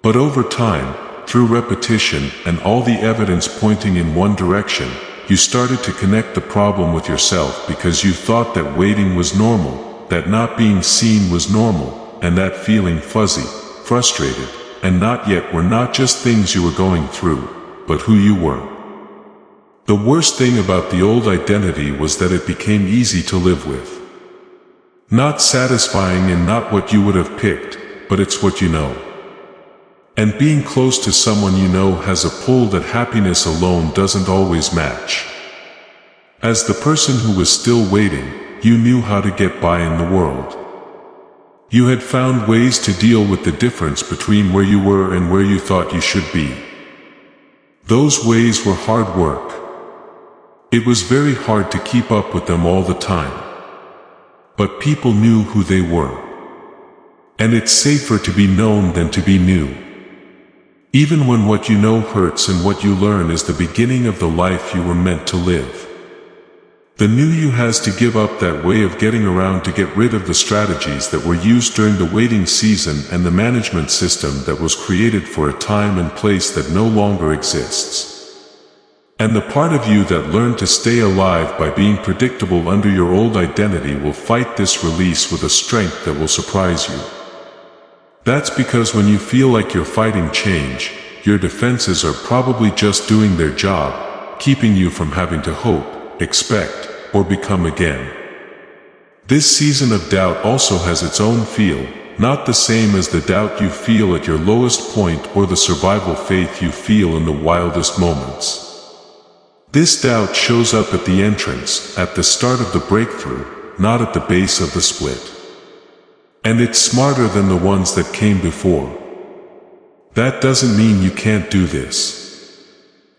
But over time, through repetition and all the evidence pointing in one direction, you started to connect the problem with yourself because you thought that waiting was normal, that not being seen was normal, and that feeling fuzzy, frustrated, and not yet were not just things you were going through, but who you were. The worst thing about the old identity was that it became easy to live with. Not satisfying and not what you would have picked, but it's what you know. And being close to someone you know has a pull that happiness alone doesn't always match. As the person who was still waiting, you knew how to get by in the world. You had found ways to deal with the difference between where you were and where you thought you should be. Those ways were hard work. It was very hard to keep up with them all the time. But people knew who they were. And it's safer to be known than to be new. Even when what you know hurts and what you learn is the beginning of the life you were meant to live. The new you has to give up that way of getting around to get rid of the strategies that were used during the waiting season and the management system that was created for a time and place that no longer exists. And the part of you that learned to stay alive by being predictable under your old identity will fight this release with a strength that will surprise you. That's because when you feel like you're fighting change, your defenses are probably just doing their job, keeping you from having to hope, expect, or become again. This season of doubt also has its own feel, not the same as the doubt you feel at your lowest point or the survival faith you feel in the wildest moments. This doubt shows up at the entrance, at the start of the breakthrough, not at the base of the split. And it's smarter than the ones that came before. That doesn't mean you can't do this.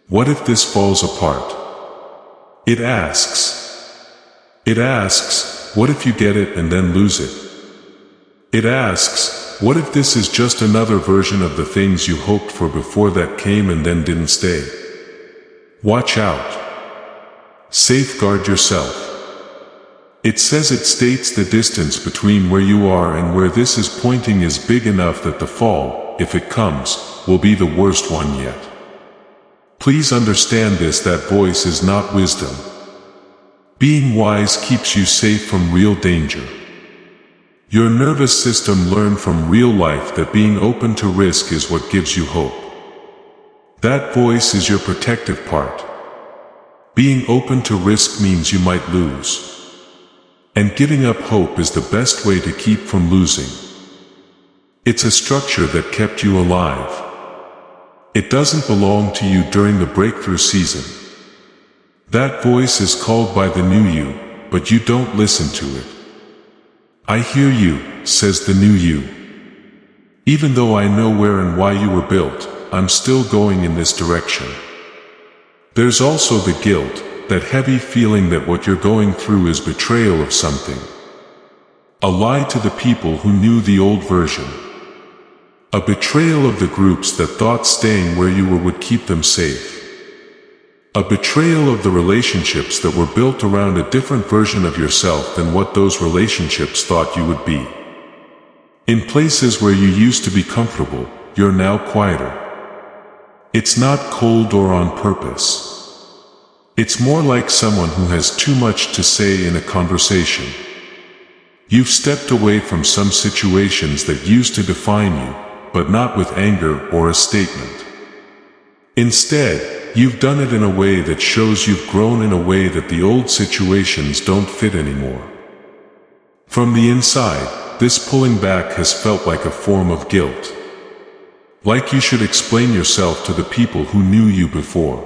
What if this falls apart? It asks. It asks, what if you get it and then lose it? It asks, what if this is just another version of the things you hoped for before that came and then didn't stay? Watch out. Safeguard yourself. It says it states the distance between where you are and where this is pointing is big enough that the fall, if it comes, will be the worst one yet. Please understand this, that voice is not wisdom. Being wise keeps you safe from real danger. Your nervous system learned from real life that being open to risk is what gives you hope. That voice is your protective part. Being open to risk means you might lose. And giving up hope is the best way to keep from losing. It's a structure that kept you alive. It doesn't belong to you during the breakthrough season. That voice is called by the new you, but you don't listen to it. I hear you, says the new you. Even though I know where and why you were built, I'm still going in this direction. There's also the guilt, that heavy feeling that what you're going through is betrayal of something. A lie to the people who knew the old version. A betrayal of the groups that thought staying where you were would keep them safe. A betrayal of the relationships that were built around a different version of yourself than what those relationships thought you would be. In places where you used to be comfortable, you're now quieter. It's not cold or on purpose. It's more like someone who has too much to say in a conversation. You've stepped away from some situations that used to define you, but not with anger or a statement. Instead, you've done it in a way that shows you've grown in a way that the old situations don't fit anymore. From the inside, this pulling back has felt like a form of guilt. Like you should explain yourself to the people who knew you before.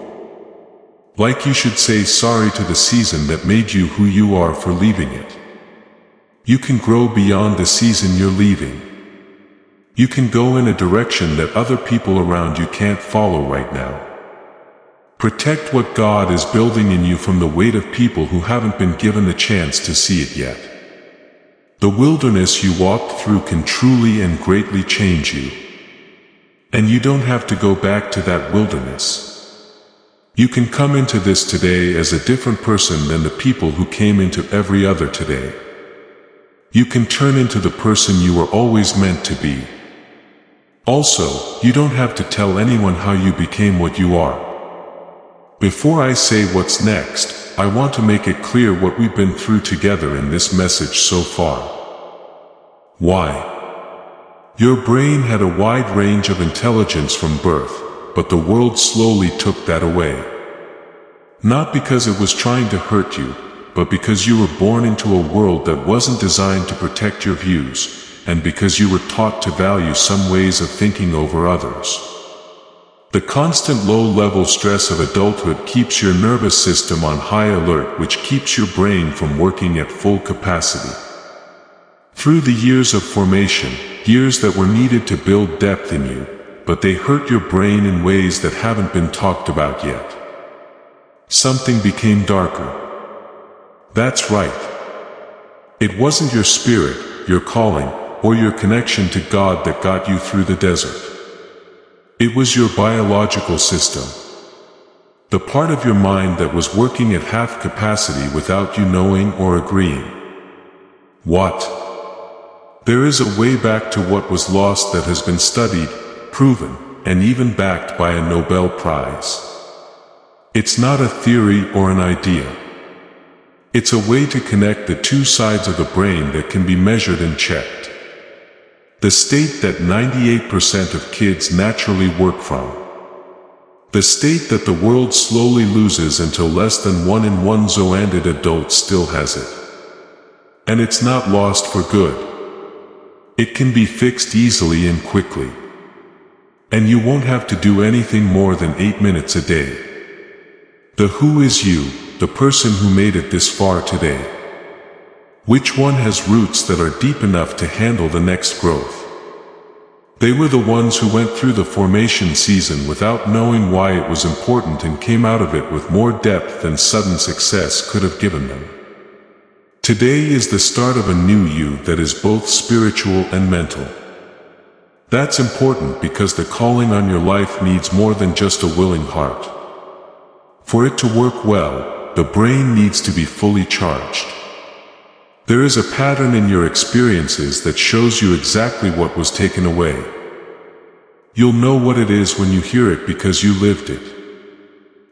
Like you should say sorry to the season that made you who you are for leaving it. You can grow beyond the season you're leaving. You can go in a direction that other people around you can't follow right now. Protect what God is building in you from the weight of people who haven't been given the chance to see it yet. The wilderness you walked through can truly and greatly change you. And you don't have to go back to that wilderness. You can come into this today as a different person than the people who came into every other today. You can turn into the person you were always meant to be. Also, you don't have to tell anyone how you became what you are. Before I say what's next, I want to make it clear what we've been through together in this message so far. Why? Your brain had a wide range of intelligence from birth, but the world slowly took that away. Not because it was trying to hurt you, but because you were born into a world that wasn't designed to protect your views, and because you were taught to value some ways of thinking over others. The constant low-level stress of adulthood keeps your nervous system on high alert, which keeps your brain from working at full capacity. Through the years of formation, years that were needed to build depth in you, but they hurt your brain in ways that haven't been talked about yet. Something became darker. That's right. It wasn't your spirit, your calling, or your connection to God that got you through the desert. It was your biological system. The part of your mind that was working at half capacity without you knowing or agreeing. What? There is a way back to what was lost that has been studied, proven, and even backed by a Nobel Prize. It's not a theory or an idea. It's a way to connect the two sides of the brain that can be measured and checked. The state that 98% of kids naturally work from. The state that the world slowly loses until less than 1 in 1 zoanded adult still has it. And it's not lost for good. It can be fixed easily and quickly. And you won't have to do anything more than 8 minutes a day. The who is you, the person who made it this far today. Which one has roots that are deep enough to handle the next growth? They were the ones who went through the formation season without knowing why it was important and came out of it with more depth than sudden success could have given them. Today is the start of a new you that is both spiritual and mental. That's important because the calling on your life needs more than just a willing heart. For it to work well, the brain needs to be fully charged. There is a pattern in your experiences that shows you exactly what was taken away. You'll know what it is when you hear it because you lived it.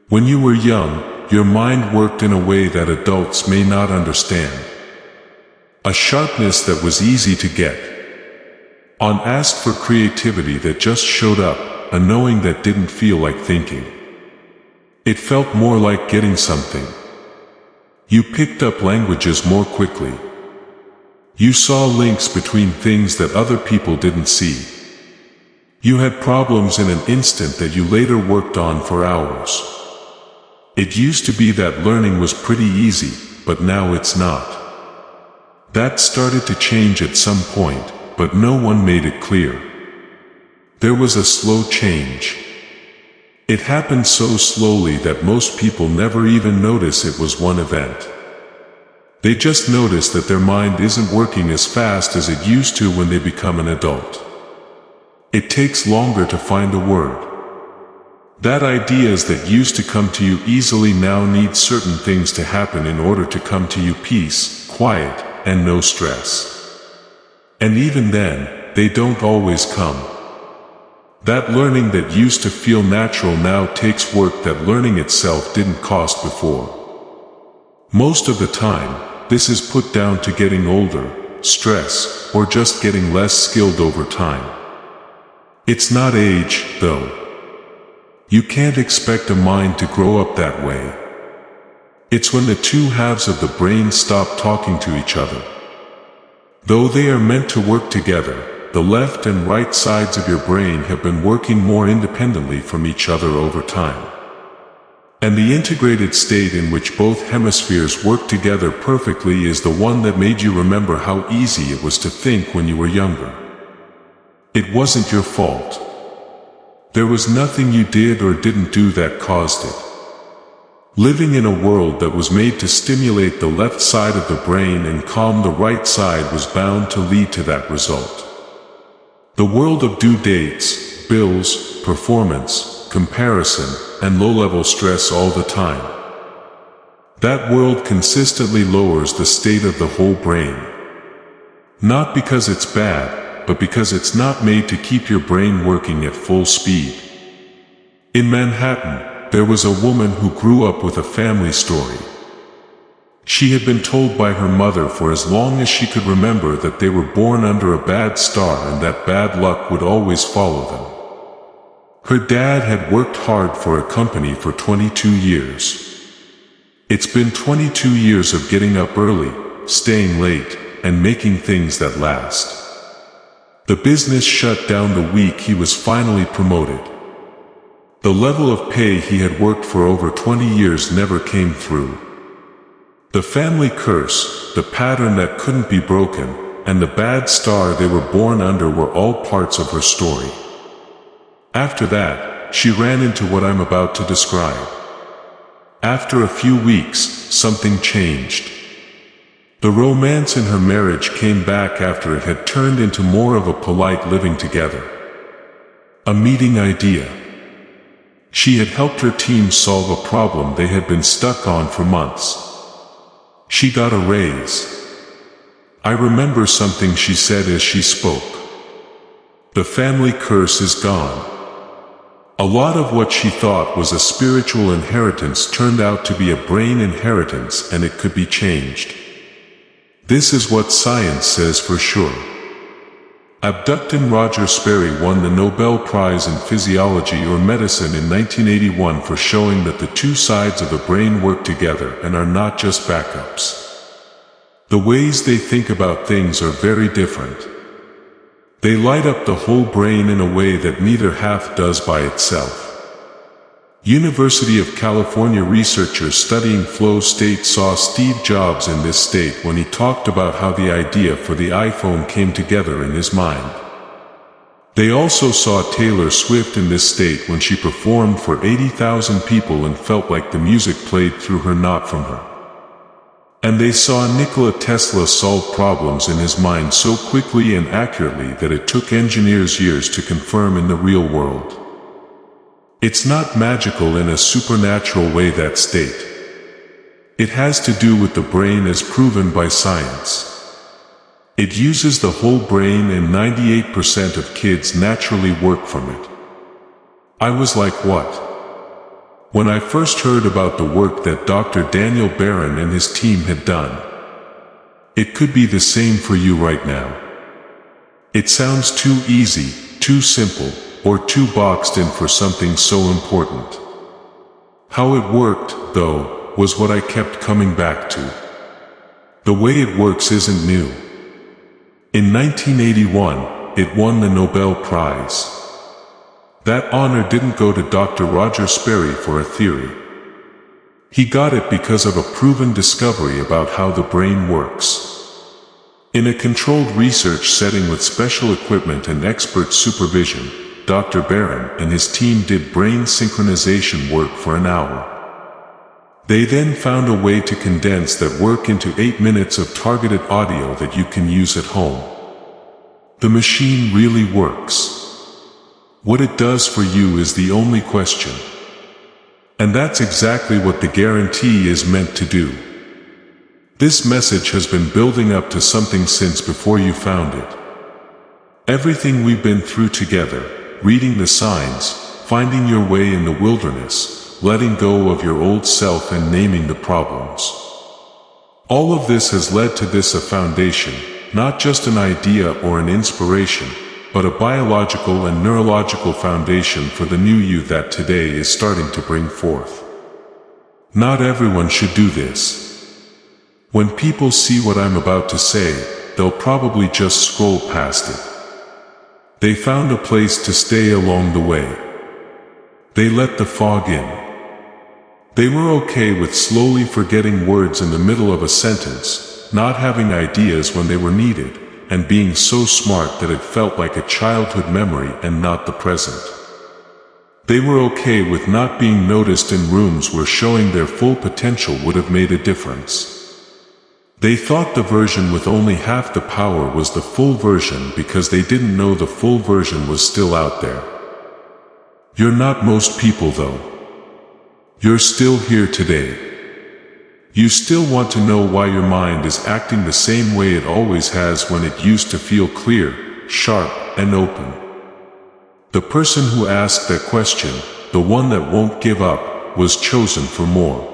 When you were young, your mind worked in a way that adults may not understand. A sharpness that was easy to get. An ask for creativity that just showed up, a knowing that didn't feel like thinking. It felt more like getting something. You picked up languages more quickly. You saw links between things that other people didn't see. You had problems in an instant that you later worked on for hours. It used to be that learning was pretty easy, but now it's not. That started to change at some point, but no one made it clear. There was a slow change. It happened so slowly that most people never even notice it was one event. They just notice that their mind isn't working as fast as it used to when they become an adult. It takes longer to find a word. That ideas that used to come to you easily now need certain things to happen in order to come to you: peace, quiet, and no stress. And even then, they don't always come. That learning that used to feel natural now takes work that learning itself didn't cost before. Most of the time, this is put down to getting older, stress, or just getting less skilled over time. It's not age, though. You can't expect a mind to grow up that way. It's when the two halves of the brain stop talking to each other. Though they are meant to work together, the left and right sides of your brain have been working more independently from each other over time. And the integrated state in which both hemispheres work together perfectly is the one that made you remember how easy it was to think when you were younger. It wasn't your fault. There was nothing you did or didn't do that caused it. Living in a world that was made to stimulate the left side of the brain and calm the right side was bound to lead to that result. The world of due dates, bills, performance, comparison, and low-level stress all the time. That world consistently lowers the state of the whole brain. Not because it's bad, but because it's not made to keep your brain working at full speed. In Manhattan, there was a woman who grew up with a family story. She had been told by her mother for as long as she could remember that they were born under a bad star and that bad luck would always follow them. Her dad had worked hard for a company for 22 years. It's been 22 years of getting up early, staying late, and making things that last. The business shut down the week he was finally promoted. The level of pay he had worked for over 20 years never came through. The family curse, the pattern that couldn't be broken, and the bad star they were born under were all parts of her story. After that, she ran into what I'm about to describe. After a few weeks, something changed. The romance in her marriage came back after it had turned into more of a polite living together. A meeting idea. She had helped her team solve a problem they had been stuck on for months. She got a raise. I remember something she said as she spoke. The family curse is gone. A lot of what she thought was a spiritual inheritance turned out to be a brain inheritance, and it could be changed. This is what science says for sure. Abductin Roger Sperry won the Nobel Prize in Physiology or Medicine in 1981 for showing that the two sides of the brain work together and are not just backups. The ways they think about things are very different. They light up the whole brain in a way that neither half does by itself. University of California researchers studying flow state saw Steve Jobs in this state when he talked about how the idea for the iPhone came together in his mind. They also saw Taylor Swift in this state when she performed for 80,000 people and felt like the music played through her, not from her. And they saw Nikola Tesla solve problems in his mind so quickly and accurately that it took engineers years to confirm in the real world. It's not magical in a supernatural way, that state. It has to do with the brain as proven by science. It uses the whole brain and 98% of kids naturally work from it. I was like, what? When I first heard about the work that Dr. Daniel Barron and his team had done. It could be the same for you right now. It sounds too easy, too simple, or too boxed in for something so important. How it worked, though, was what I kept coming back to. The way it works isn't new. In 1981, it won the Nobel Prize. That honor didn't go to Dr. Roger Sperry for a theory. He got it because of a proven discovery about how the brain works. In a controlled research setting with special equipment and expert supervision, Dr. Barron and his team did brain synchronization work for an hour. They then found a way to condense that work into 8 minutes of targeted audio that you can use at home. The machine really works. What it does for you is the only question. And that's exactly what the guarantee is meant to do. This message has been building up to something since before you found it. Everything we've been through together, reading the signs, finding your way in the wilderness, letting go of your old self and naming the problems. All of this has led to this a foundation, not just an idea or an inspiration, but a biological and neurological foundation for the new you that today is starting to bring forth. Not everyone should do this. When people see what I'm about to say, they'll probably just scroll past it. They found a place to stay along the way. They let the fog in. They were okay with slowly forgetting words in the middle of a sentence, not having ideas when they were needed, and being so smart that it felt like a childhood memory and not the present. They were okay with not being noticed in rooms where showing their full potential would have made a difference. They thought the version with only half the power was the full version because they didn't know the full version was still out there. You're not most people though. You're still here today. You still want to know why your mind is acting the same way it always has when it used to feel clear, sharp, and open. The person who asked that question, the one that won't give up, was chosen for more.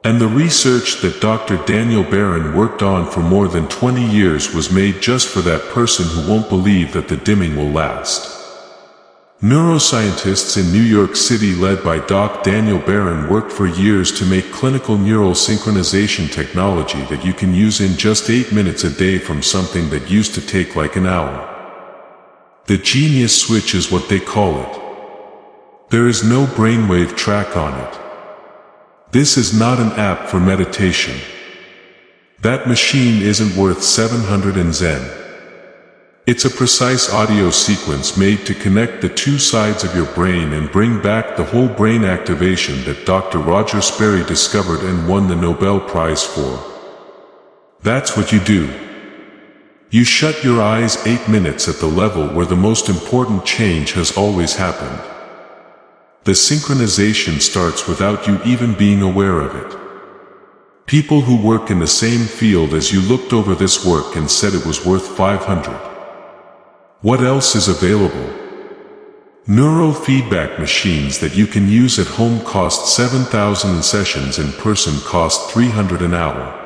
And the research that Dr. Daniel Barron worked on for more than 20 years was made just for that person who won't believe that the dimming will last. Neuroscientists in New York City led by Dr. Daniel Barron worked for years to make clinical neural synchronization technology that you can use in just 8 minutes a day from something that used to take like an hour. The genius switch is what they call it. There is no brainwave track on it. This is not an app for meditation. That machine isn't worth 700 Zen. It's a precise audio sequence made to connect the two sides of your brain and bring back the whole brain activation that Dr. Roger Sperry discovered and won the Nobel Prize for. That's what you do. You shut your eyes 8 minutes at the level where the most important change has always happened. The synchronization starts without you even being aware of it. People who work in the same field as you looked over this work and said it was worth 500. What else is available? Neurofeedback machines that you can use at home cost 7,000 and sessions in person cost 300 an hour.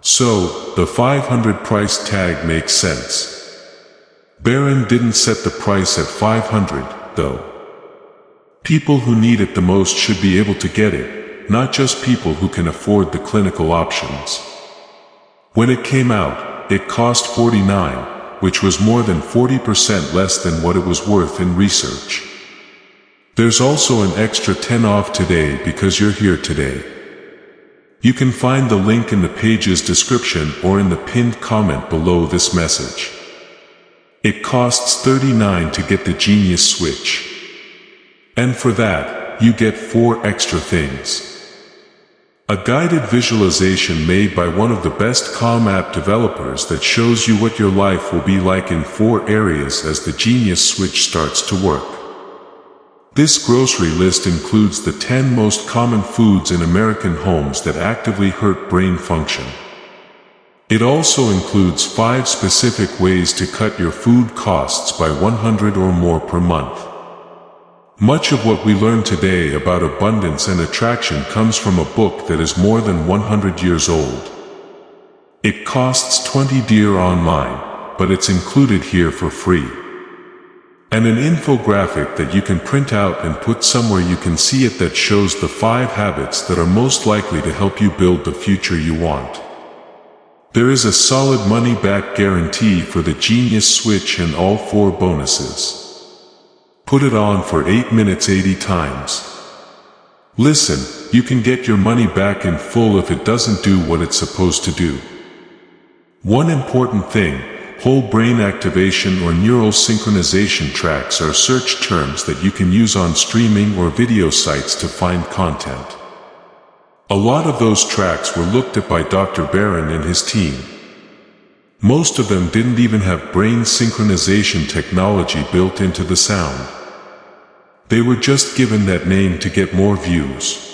So, the 500 price tag makes sense. Barron didn't set the price at 500, though. People who need it the most should be able to get it, not just people who can afford the clinical options. When it came out, it cost $49, which was more than 40% less than what it was worth in research. There's also an extra 10 off today because you're here today. You can find the link in the page's description or in the pinned comment below this message. It costs $39 to get the Genius Switch. And for that, you get 4 extra things. A guided visualization made by one of the best Calm app developers that shows you what your life will be like in 4 areas as the Genius Switch starts to work. This grocery list includes the 10 most common foods in American homes that actively hurt brain function. It also includes 5 specific ways to cut your food costs by 100 or more per month. Much of what we learn today about abundance and attraction comes from a book that is more than 100 years old. It costs $20 online, but it's included here for free. And an infographic that you can print out and put somewhere you can see it that shows the 5 habits that are most likely to help you build the future you want. There is a solid money-back guarantee for the Genius Switch and all 4 bonuses. Put it on for 8 minutes 80 times. Listen, you can get your money back in full if it doesn't do what it's supposed to do. One important thing, whole brain activation or neural synchronization tracks are search terms that you can use on streaming or video sites to find content. A lot of those tracks were looked at by Dr. Barron and his team. Most of them didn't even have brain synchronization technology built into the sound. They were just given that name to get more views.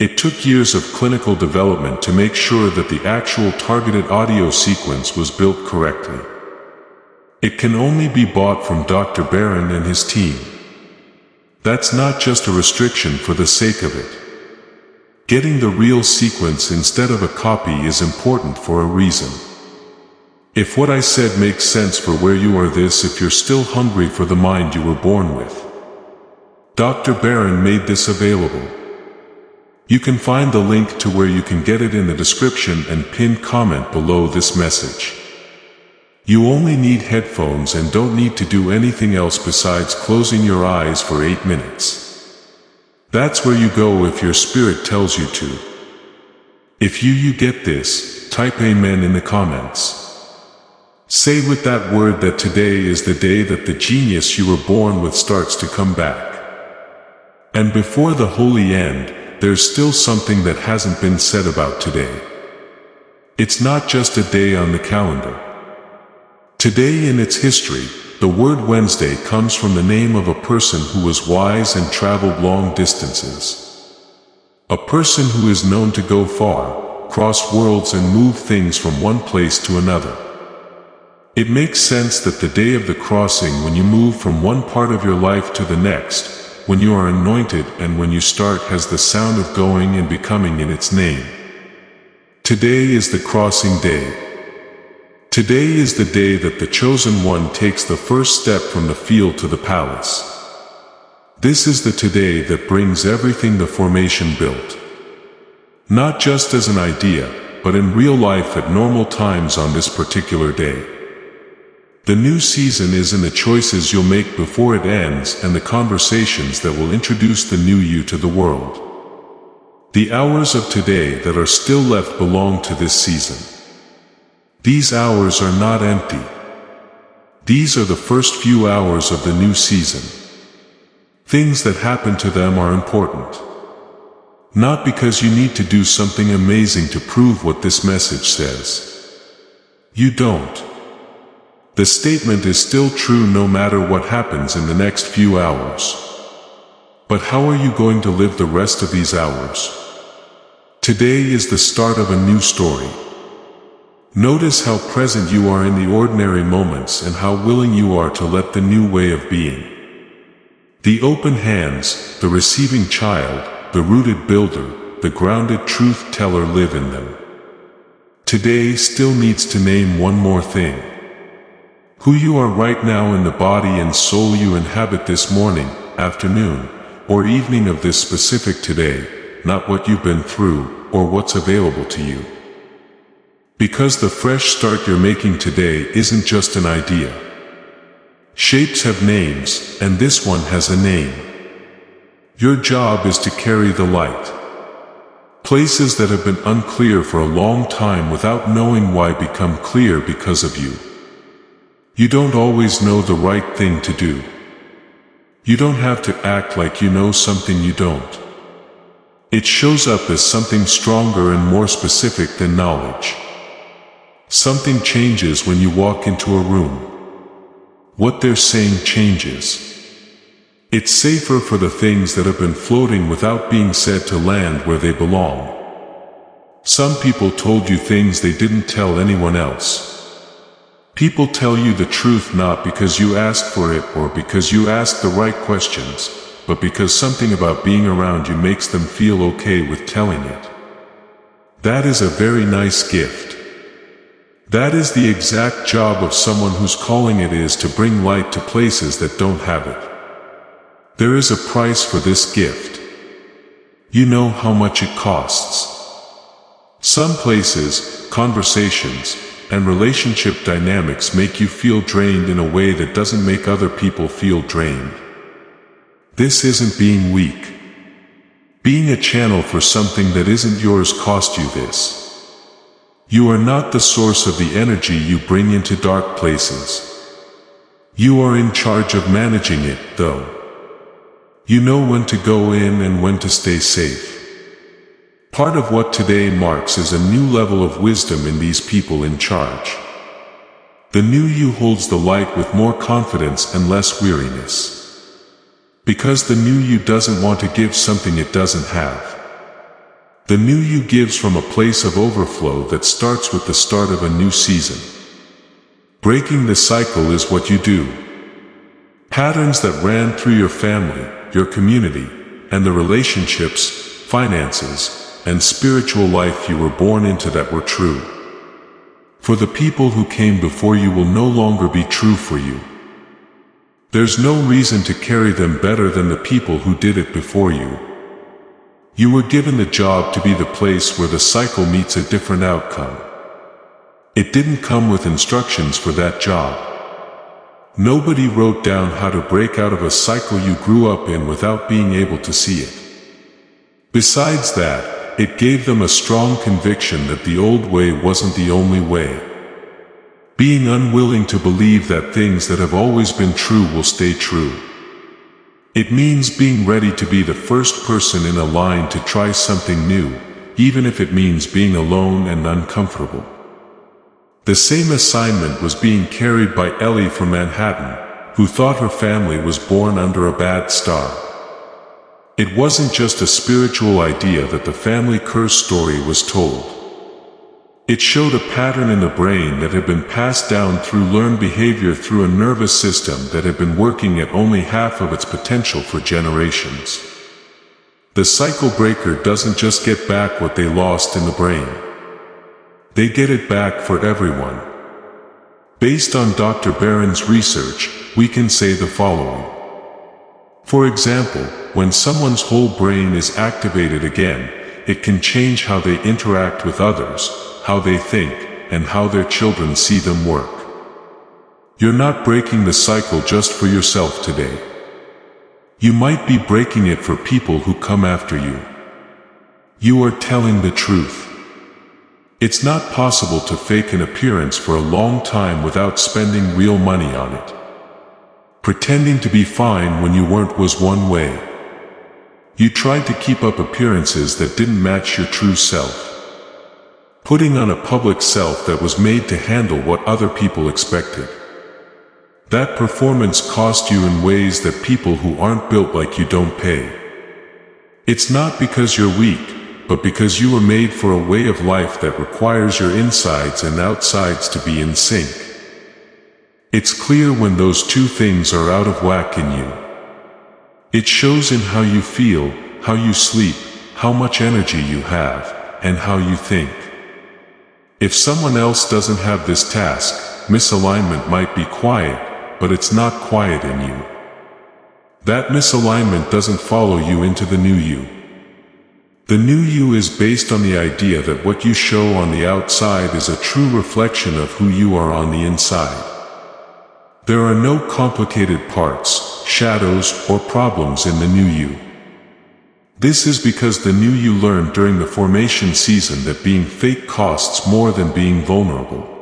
It took years of clinical development to make sure that the actual targeted audio sequence was built correctly. It can only be bought from Dr. Barron and his team. That's not just a restriction for the sake of it. Getting the real sequence instead of a copy is important for a reason. If what I said makes sense for where you are, this if you're still hungry for the mind you were born with. Dr. Barron made this available. You can find the link to where you can get it in the description and pinned comment below this message. You only need headphones and don't need to do anything else besides closing your eyes for 8 minutes. That's where you go if your spirit tells you to. If you get this, type Amen in the comments. Say with that word that today is the day that the genius you were born with starts to come back. And before the holy end, there's still something that hasn't been said about today. It's not just a day on the calendar. Today in its history, the word Wednesday comes from the name of a person who was wise and traveled long distances. A person who is known to go far, cross worlds and move things from one place to another. It makes sense that the day of the crossing, when you move from one part of your life to the next, when you are anointed and when you start, has the sound of going and becoming in its name. Today is the crossing day. Today is the day that the chosen one takes the first step from the field to the palace. This is the today that brings everything the formation built. Not just as an idea, but in real life at normal times on this particular day. The new season is in the choices you'll make before it ends and the conversations that will introduce the new you to the world. The hours of today that are still left belong to this season. These hours are not empty. These are the first few hours of the new season. Things that happen to them are important. Not because you need to do something amazing to prove what this message says. You don't. The statement is still true no matter what happens in the next few hours. But how are you going to live the rest of these hours? Today is the start of a new story. Notice how present you are in the ordinary moments and how willing you are to let the new way of being. The open hands, the receiving child, the rooted builder, the grounded truth teller live in them. Today still needs to name one more thing. Who you are right now in the body and soul you inhabit this morning, afternoon, or evening of this specific today, not what you've been through, or what's available to you. Because the fresh start you're making today isn't just an idea. Shapes have names, and this one has a name. Your job is to carry the light. Places that have been unclear for a long time without knowing why become clear because of you. You don't always know the right thing to do. You don't have to act like you know something you don't. It shows up as something stronger and more specific than knowledge. Something changes when you walk into a room. What they're saying changes. It's safer for the things that have been floating without being said to land where they belong. Some people told you things they didn't tell anyone else. People tell you the truth not because you asked for it or because you asked the right questions, but because something about being around you makes them feel okay with telling it. That is a very nice gift. That is the exact job of someone whose calling it is to bring light to places that don't have it. There is a price for this gift. You know how much it costs. Some places, conversations, and relationship dynamics make you feel drained in a way that doesn't make other people feel drained. This isn't being weak. Being a channel for something that isn't yours cost you this. You are not the source of the energy you bring into dark places. You are in charge of managing it, though. You know when to go in and when to stay safe. Part of what today marks is a new level of wisdom in these people in charge. The new you holds the light with more confidence and less weariness. Because the new you doesn't want to give something it doesn't have. The new you gives from a place of overflow that starts with the start of a new season. Breaking the cycle is what you do. Patterns that ran through your family, your community, and the relationships, finances, and spiritual life you were born into that were true. For the people who came before you will no longer be true for you. There's no reason to carry them better than the people who did it before you. You were given the job to be the place where the cycle meets a different outcome. It didn't come with instructions for that job. Nobody wrote down how to break out of a cycle you grew up in without being able to see it. Besides that, it gave them a strong conviction that the old way wasn't the only way. Being unwilling to believe that things that have always been true will stay true. It means being ready to be the first person in a line to try something new, even if it means being alone and uncomfortable. The same assignment was being carried by Ellie from Manhattan, who thought her family was born under a bad star. It wasn't just a spiritual idea that the family curse story was told. It showed a pattern in the brain that had been passed down through learned behavior through a nervous system that had been working at only half of its potential for generations. The cycle breaker doesn't just get back what they lost in the brain. They get it back for everyone. Based on Dr. Barron's research, we can say the following. For example, when someone's whole brain is activated again, it can change how they interact with others, how they think, and how their children see them work. You're not breaking the cycle just for yourself today. You might be breaking it for people who come after you. You are telling the truth. It's not possible to fake an appearance for a long time without spending real money on it. Pretending to be fine when you weren't was one way. You tried to keep up appearances that didn't match your true self. Putting on a public self that was made to handle what other people expected. That performance cost you in ways that people who aren't built like you don't pay. It's not because you're weak, but because you were made for a way of life that requires your insides and outsides to be in sync. It's clear when those two things are out of whack in you. It shows in how you feel, how you sleep, how much energy you have, and how you think. If someone else doesn't have this task, misalignment might be quiet, but it's not quiet in you. That misalignment doesn't follow you into the new you. The new you is based on the idea that what you show on the outside is a true reflection of who you are on the inside. There are no complicated parts, shadows, or problems in the new you. This is because the new you learned during the formation season that being fake costs more than being vulnerable.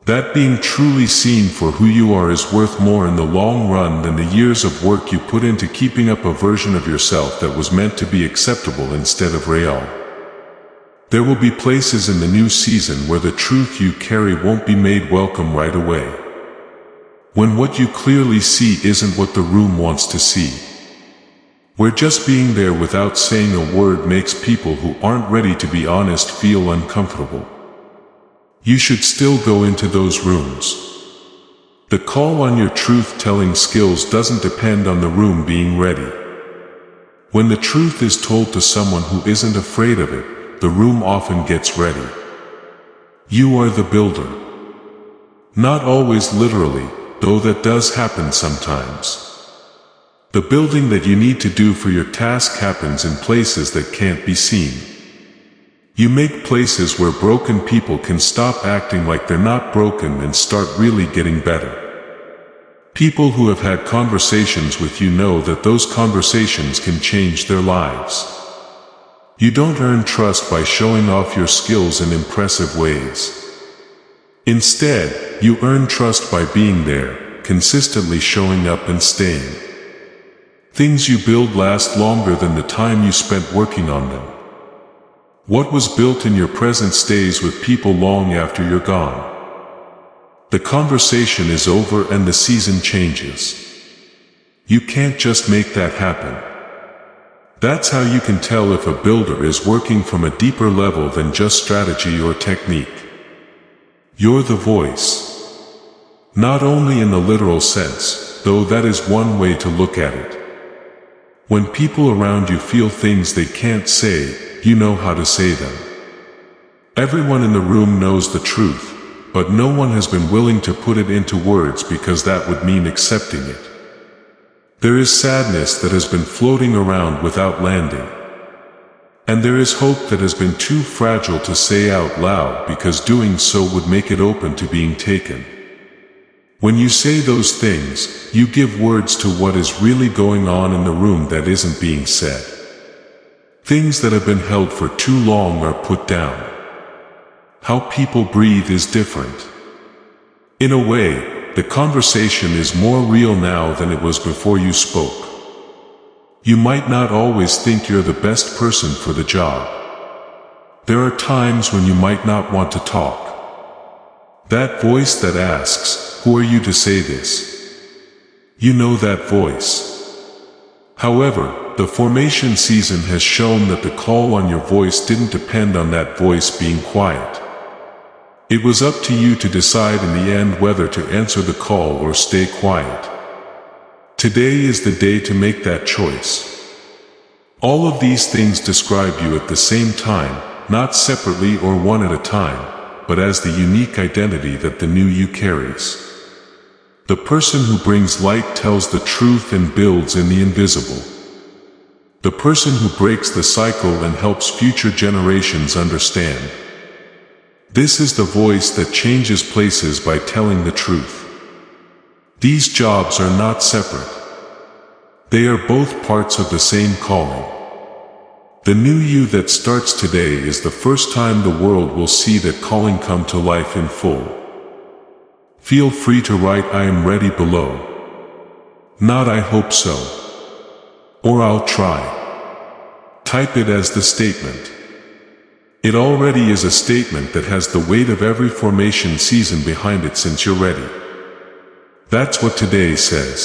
That being truly seen for who you are is worth more in the long run than the years of work you put into keeping up a version of yourself that was meant to be acceptable instead of real. There will be places in the new season where the truth you carry won't be made welcome right away. When what you clearly see isn't what the room wants to see. Where just being there without saying a word makes people who aren't ready to be honest feel uncomfortable. You should still go into those rooms. The call on your truth-telling skills doesn't depend on the room being ready. When the truth is told to someone who isn't afraid of it, the room often gets ready. You are the builder. Not always literally, though that does happen sometimes. The building that you need to do for your task happens in places that can't be seen. You make places where broken people can stop acting like they're not broken and start really getting better. People who have had conversations with you know that those conversations can change their lives. You don't earn trust by showing off your skills in impressive ways. Instead, you earn trust by being there, consistently showing up and staying. Things you build last longer than the time you spent working on them. What was built in your present stays with people long after you're gone. The conversation is over and the season changes. You can't just make that happen. That's how you can tell if a builder is working from a deeper level than just strategy or technique. You're the voice. Not only in the literal sense, though that is one way to look at it. When people around you feel things they can't say, you know how to say them. Everyone in the room knows the truth, but no one has been willing to put it into words because that would mean accepting it. There is sadness that has been floating around without landing. And there is hope that has been too fragile to say out loud because doing so would make it open to being taken. When you say those things, you give words to what is really going on in the room that isn't being said. Things that have been held for too long are put down. How people breathe is different. In a way, the conversation is more real now than it was before you spoke. You might not always think you're the best person for the job. There are times when you might not want to talk. That voice that asks, "Who are you to say this?" You know that voice. However, the formation season has shown that the call on your voice didn't depend on that voice being quiet. It was up to you to decide in the end whether to answer the call or stay quiet. Today is the day to make that choice. All of these things describe you at the same time, not separately or one at a time, but as the unique identity that the new you carries. The person who brings light tells the truth and builds in the invisible. The person who breaks the cycle and helps future generations understand. This is the voice that changes places by telling the truth. These jobs are not separate. They are both parts of the same calling. The new you that starts today is the first time the world will see that calling come to life in full. Feel free to write "I am ready" below. Not "I hope so." Or "I'll try." Type it as the statement. It already is a statement that has the weight of every formation season behind it since you're ready. That's what today says.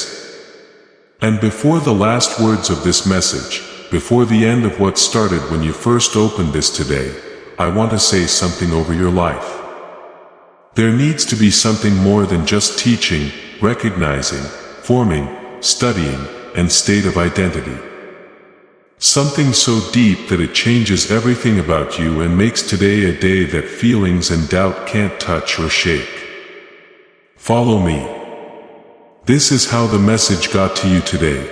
And before the last words of this message, before the end of what started when you first opened this today, I want to say something over your life. There needs to be something more than just teaching, recognizing, forming, studying, and state of identity. Something so deep that it changes everything about you and makes today a day that feelings and doubt can't touch or shake. Follow me. This is how the message got to you today.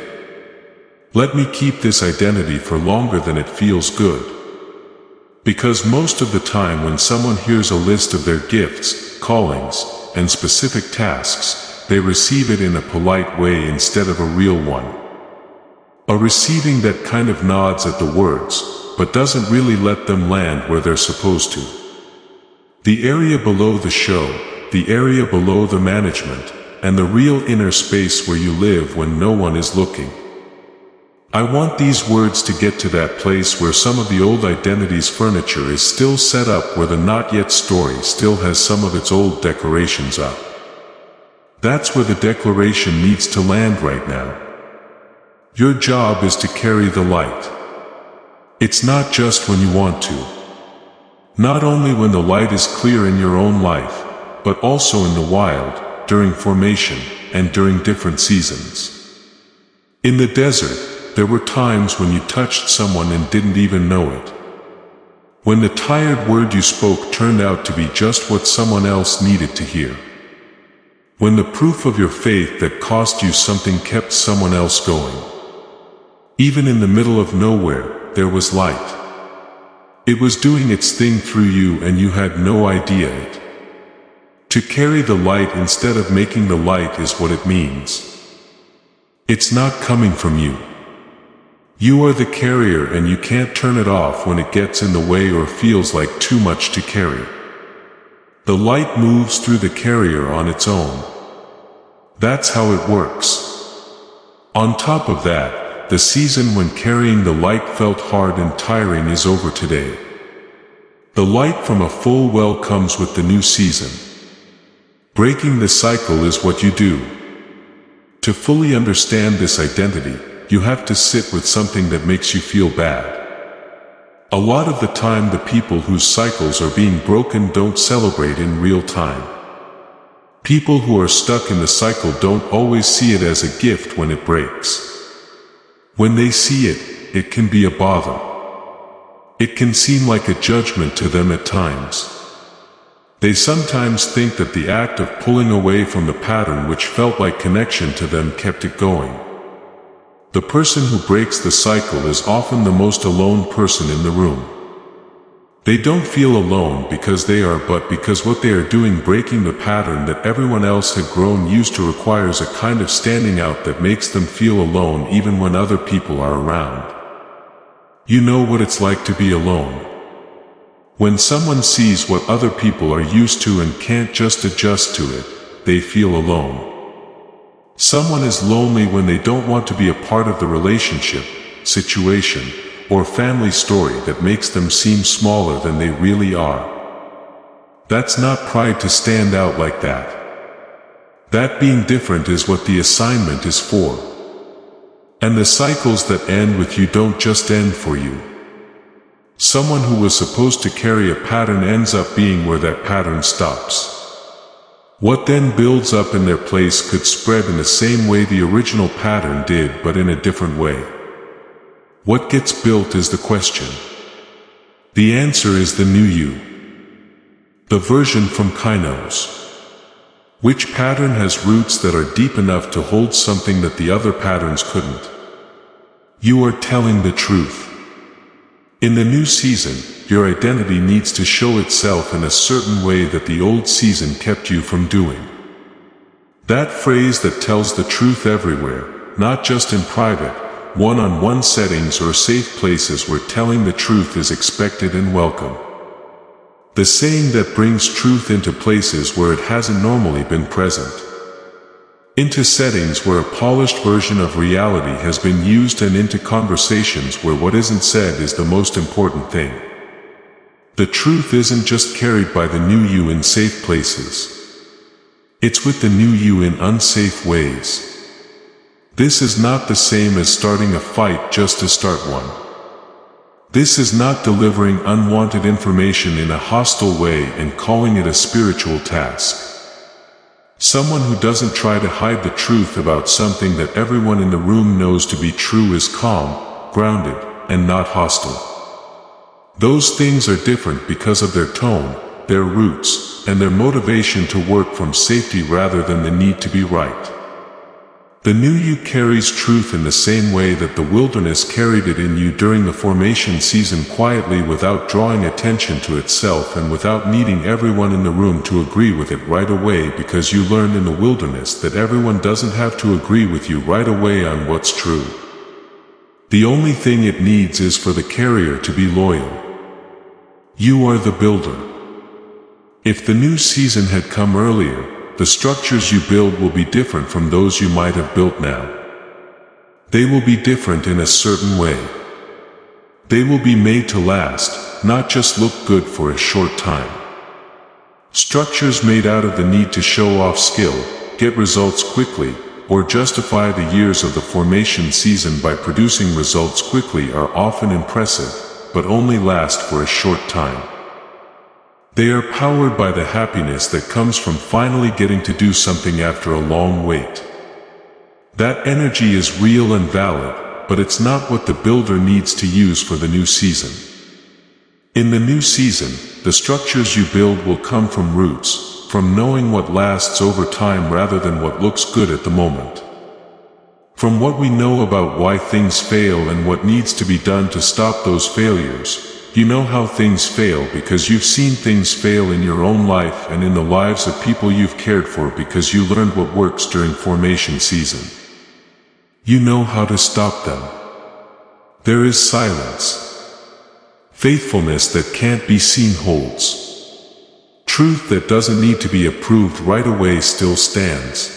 Let me keep this identity for longer than it feels good. Because most of the time when someone hears a list of their gifts, callings, and specific tasks, they receive it in a polite way instead of a real one. A receiving that kind of nods at the words, but doesn't really let them land where they're supposed to. The area below the show, the area below the management, and the real inner space where you live when no one is looking. I want these words to get to that place where some of the old identity's furniture is still set up, where the not yet story still has some of its old decorations up. That's where the declaration needs to land right now. Your job is to carry the light. It's not just when you want to. Not only when the light is clear in your own life, but also in the wild, during formation, and during different seasons. In the desert, there were times when you touched someone and didn't even know it. When the tired word you spoke turned out to be just what someone else needed to hear. When the proof of your faith that cost you something kept someone else going. Even in the middle of nowhere, there was light. It was doing its thing through you and you had no idea it. To carry the light instead of making the light is what it means. It's not coming from you. You are the carrier and you can't turn it off when it gets in the way or feels like too much to carry. The light moves through the carrier on its own. That's how it works. On top of that, the season when carrying the light felt hard and tiring is over today. The light from a full well comes with the new season. Breaking the cycle is what you do. To fully understand this identity, you have to sit with something that makes you feel bad. A lot of the time the people whose cycles are being broken don't celebrate in real time. People who are stuck in the cycle don't always see it as a gift when it breaks. When they see it, it can be a bother. It can seem like a judgment to them at times. They sometimes think that the act of pulling away from the pattern which felt like connection to them kept it going. The person who breaks the cycle is often the most alone person in the room. They don't feel alone because they are, but because what they are doing, breaking the pattern that everyone else had grown used to, requires a kind of standing out that makes them feel alone even when other people are around. You know what it's like to be alone. When someone sees what other people are used to and can't just adjust to it, they feel alone. Someone is lonely when they don't want to be a part of the relationship, situation, or family story that makes them seem smaller than they really are. That's not pride to stand out like that. That being different is what the assignment is for. And the cycles that end with you don't just end for you. Someone who was supposed to carry a pattern ends up being where that pattern stops. What then builds up in their place could spread in the same way the original pattern did, but in a different way. What gets built is the question. The answer is the new you. The version from Kainos. Which pattern has roots that are deep enough to hold something that the other patterns couldn't? You are telling the truth. In the new season, your identity needs to show itself in a certain way that the old season kept you from doing. That phrase that tells the truth everywhere, not just in private, one-on-one settings or safe places where telling the truth is expected and welcome. The saying that brings truth into places where it hasn't normally been present. Into settings where a polished version of reality has been used, and into conversations where what isn't said is the most important thing. The truth isn't just carried by the new you in safe places. It's with the new you in unsafe ways. This is not the same as starting a fight just to start one. This is not delivering unwanted information in a hostile way and calling it a spiritual task. Someone who doesn't try to hide the truth about something that everyone in the room knows to be true is calm, grounded, and not hostile. Those things are different because of their tone, their roots, and their motivation to work from safety rather than the need to be right. The new you carries truth in the same way that the wilderness carried it in you during the formation season, quietly, without drawing attention to itself and without needing everyone in the room to agree with it right away, because you learned in the wilderness that everyone doesn't have to agree with you right away on what's true. The only thing it needs is for the carrier to be loyal. You are the builder. If the new season had come earlier, the structures you build will be different from those you might have built now. They will be different in a certain way. They will be made to last, not just look good for a short time. Structures made out of the need to show off skill, get results quickly, or justify the years of the formation season by producing results quickly are often impressive, but only last for a short time. They are powered by the happiness that comes from finally getting to do something after a long wait. That energy is real and valid, but it's not what the builder needs to use for the new season. In the new season, the structures you build will come from roots, from knowing what lasts over time rather than what looks good at the moment. From what we know about why things fail and what needs to be done to stop those failures. You know how things fail because you've seen things fail in your own life and in the lives of people you've cared for, because you learned what works during formation season. You know how to stop them. There is silence. Faithfulness that can't be seen holds. Truth that doesn't need to be approved right away still stands.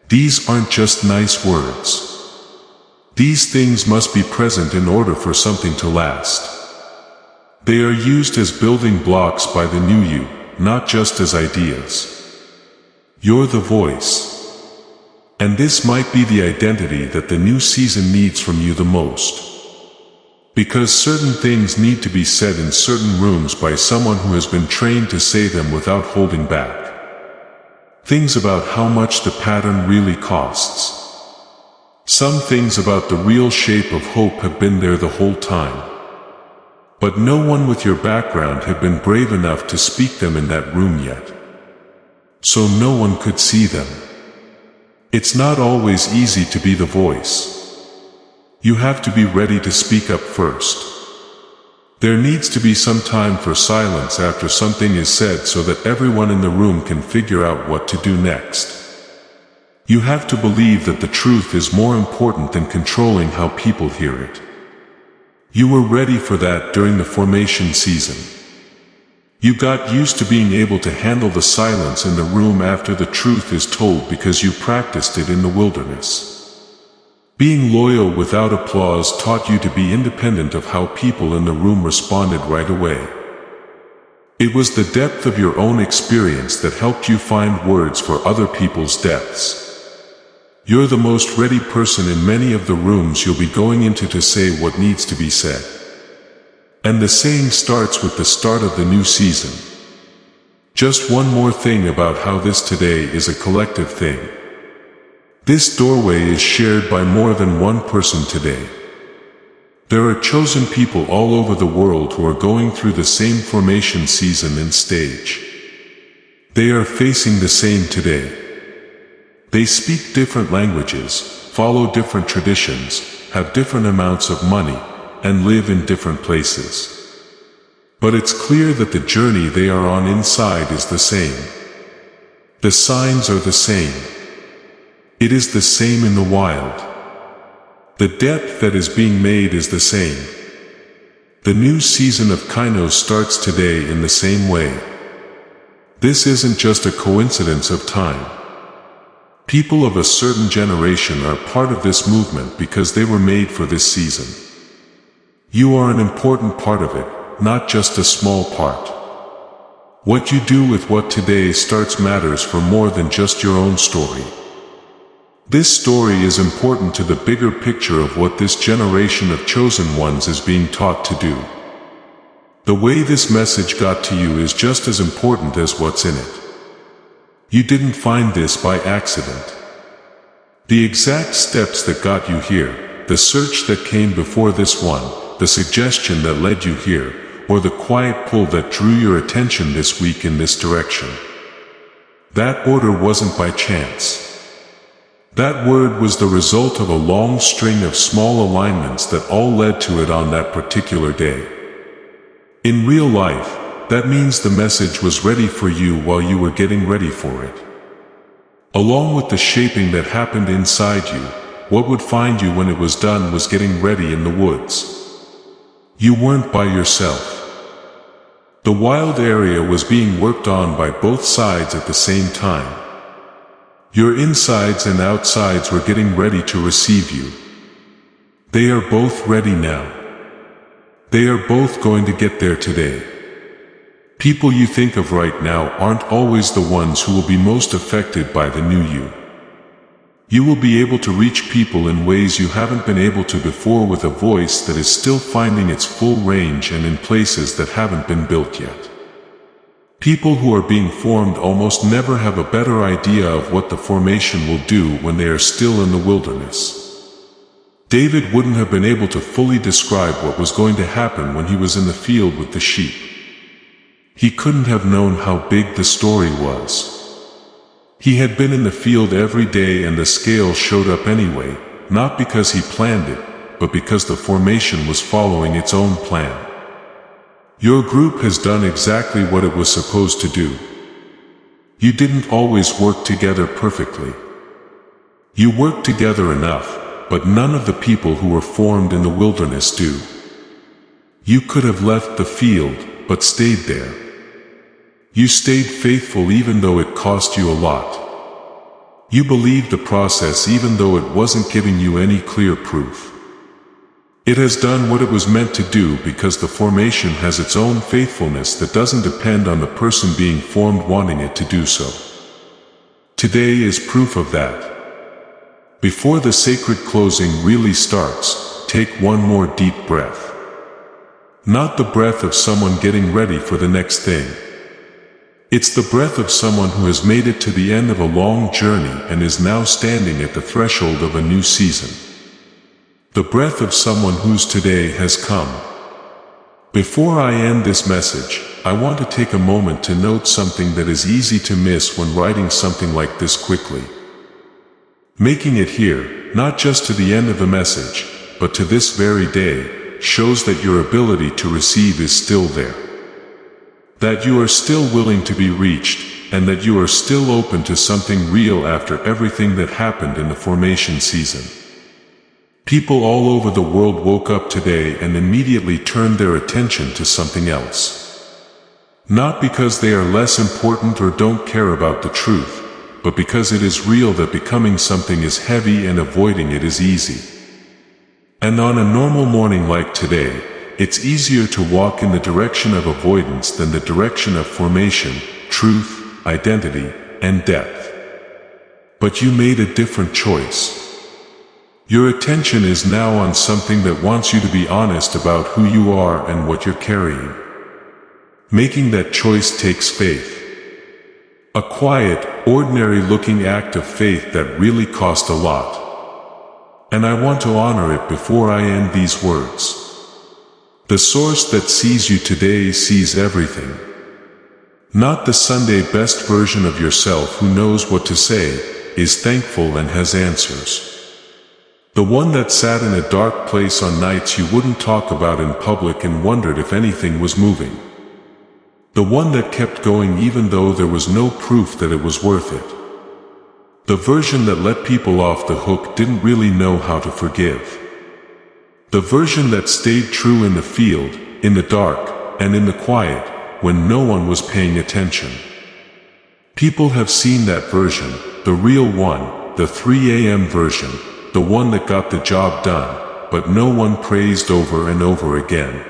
These aren't just nice words. These things must be present in order for something to last. They are used as building blocks by the new you, not just as ideas. You're the voice. And this might be the identity that the new season needs from you the most. Because certain things need to be said in certain rooms by someone who has been trained to say them without holding back. Things about how much the pattern really costs. Some things about the real shape of hope have been there the whole time. But no one with your background had been brave enough to speak them in that room yet. So no one could see them. It's not always easy to be the voice. You have to be ready to speak up first. There needs to be some time for silence after something is said so that everyone in the room can figure out what to do next. You have to believe that the truth is more important than controlling how people hear it. You were ready for that during the formation season. You got used to being able to handle the silence in the room after the truth is told because you practiced it in the wilderness. Being loyal without applause taught you to be independent of how people in the room responded right away. It was the depth of your own experience that helped you find words for other people's depths. You're the most ready person in many of the rooms you'll be going into to say what needs to be said. And the saying starts with the start of the new season. Just one more thing about how this today is a collective thing. This doorway is shared by more than one person today. There are chosen people all over the world who are going through the same formation season and stage. They are facing the same today. They speak different languages, follow different traditions, have different amounts of money, and live in different places. But it's clear that the journey they are on inside is the same. The signs are the same. It is the same in the wild. The depth that is being made is the same. The new season of Kainos starts today in the same way. This isn't just a coincidence of time. People of a certain generation are part of this movement because they were made for this season. You are an important part of it, not just a small part. What you do with what today starts matters for more than just your own story. This story is important to the bigger picture of what this generation of chosen ones is being taught to do. The way this message got to you is just as important as what's in it. You didn't find this by accident. The exact steps that got you here, the search that came before this one, the suggestion that led you here, or the quiet pull that drew your attention this week in this direction. That order wasn't by chance. That word was the result of a long string of small alignments that all led to it on that particular day. In real life, that means the message was ready for you while you were getting ready for it. Along with the shaping that happened inside you, what would find you when it was done was getting ready in the woods. You weren't by yourself. The wild area was being worked on by both sides at the same time. Your insides and outsides were getting ready to receive you. They are both ready now. They are both going to get there today. People you think of right now aren't always the ones who will be most affected by the new you. You will be able to reach people in ways you haven't been able to before with a voice that is still finding its full range and in places that haven't been built yet. People who are being formed almost never have a better idea of what the formation will do when they are still in the wilderness. David wouldn't have been able to fully describe what was going to happen when he was in the field with the sheep. He couldn't have known how big the story was. He had been in the field every day and the scale showed up anyway, not because he planned it, but because the formation was following its own plan. Your group has done exactly what it was supposed to do. You didn't always work together perfectly. You worked together enough, but none of the people who were formed in the wilderness do. You could have left the field, but stayed there. You stayed faithful even though it cost you a lot. You believed the process even though it wasn't giving you any clear proof. It has done what it was meant to do because the formation has its own faithfulness that doesn't depend on the person being formed wanting it to do so. Today is proof of that. Before the sacred closing really starts, take one more deep breath. Not the breath of someone getting ready for the next thing. It's the breath of someone who has made it to the end of a long journey and is now standing at the threshold of a new season. The breath of someone whose today has come. Before I end this message, I want to take a moment to note something that is easy to miss when writing something like this quickly. Making it here, not just to the end of the message, but to this very day, shows that your ability to receive is still there. That you are still willing to be reached, and that you are still open to something real after everything that happened in the formation season. People all over the world woke up today and immediately turned their attention to something else. Not because they are less important or don't care about the truth, but because it is real that becoming something is heavy and avoiding it is easy. And on a normal morning like today, it's easier to walk in the direction of avoidance than the direction of formation, truth, identity, and depth. But you made a different choice. Your attention is now on something that wants you to be honest about who you are and what you're carrying. Making that choice takes faith. A quiet, ordinary-looking act of faith that really cost a lot. And I want to honor it before I end these words. The source that sees you today sees everything. Not the Sunday best version of yourself who knows what to say, is thankful and has answers. The one that sat in a dark place on nights you wouldn't talk about in public and wondered if anything was moving. The one that kept going even though there was no proof that it was worth it. The version that let people off the hook didn't really know how to forgive. The version that stayed true in the field, in the dark, and in the quiet, when no one was paying attention. People have seen that version, the real one, the 3 a.m. version, the one that got the job done, but no one praised over and over again.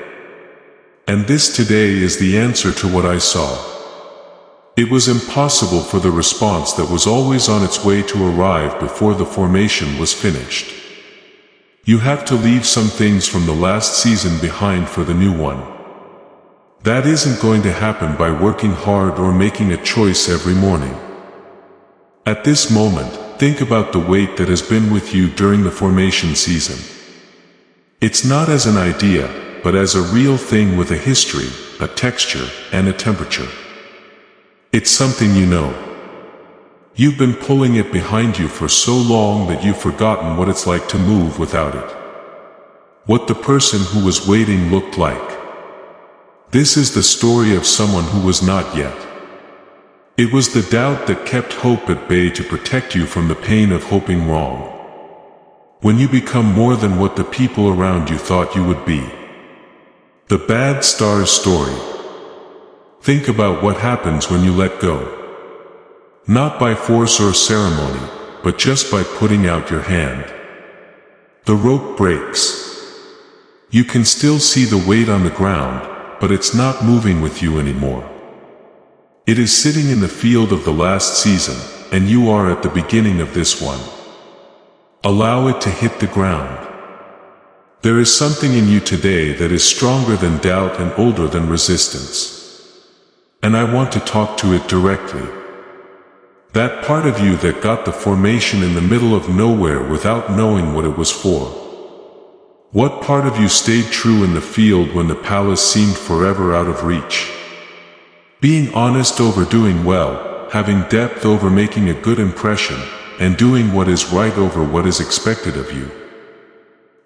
And this today is the answer to what I saw. It was impossible for the response that was always on its way to arrive before the formation was finished. You have to leave some things from the last season behind for the new one. That isn't going to happen by working hard or making a choice every morning. At this moment, think about the weight that has been with you during the formation season. It's not as an idea, but as a real thing with a history, a texture, and a temperature. It's something you know. You've been pulling it behind you for so long that you've forgotten what it's like to move without it. What the person who was waiting looked like. This is the story of someone who was not yet. It was the doubt that kept hope at bay to protect you from the pain of hoping wrong. When you become more than what the people around you thought you would be. The bad stars story. Think about what happens when you let go. Not by force or ceremony, but just by putting out your hand. The rope breaks. You can still see the weight on the ground, but it's not moving with you anymore. It is sitting in the field of the last season, and you are at the beginning of this one. Allow it to hit the ground. There is something in you today that is stronger than doubt and older than resistance. And I want to talk to it directly. That part of you that got the formation in the middle of nowhere without knowing what it was for. What part of you stayed true in the field when the palace seemed forever out of reach? Being honest over doing well, having depth over making a good impression, and doing what is right over what is expected of you.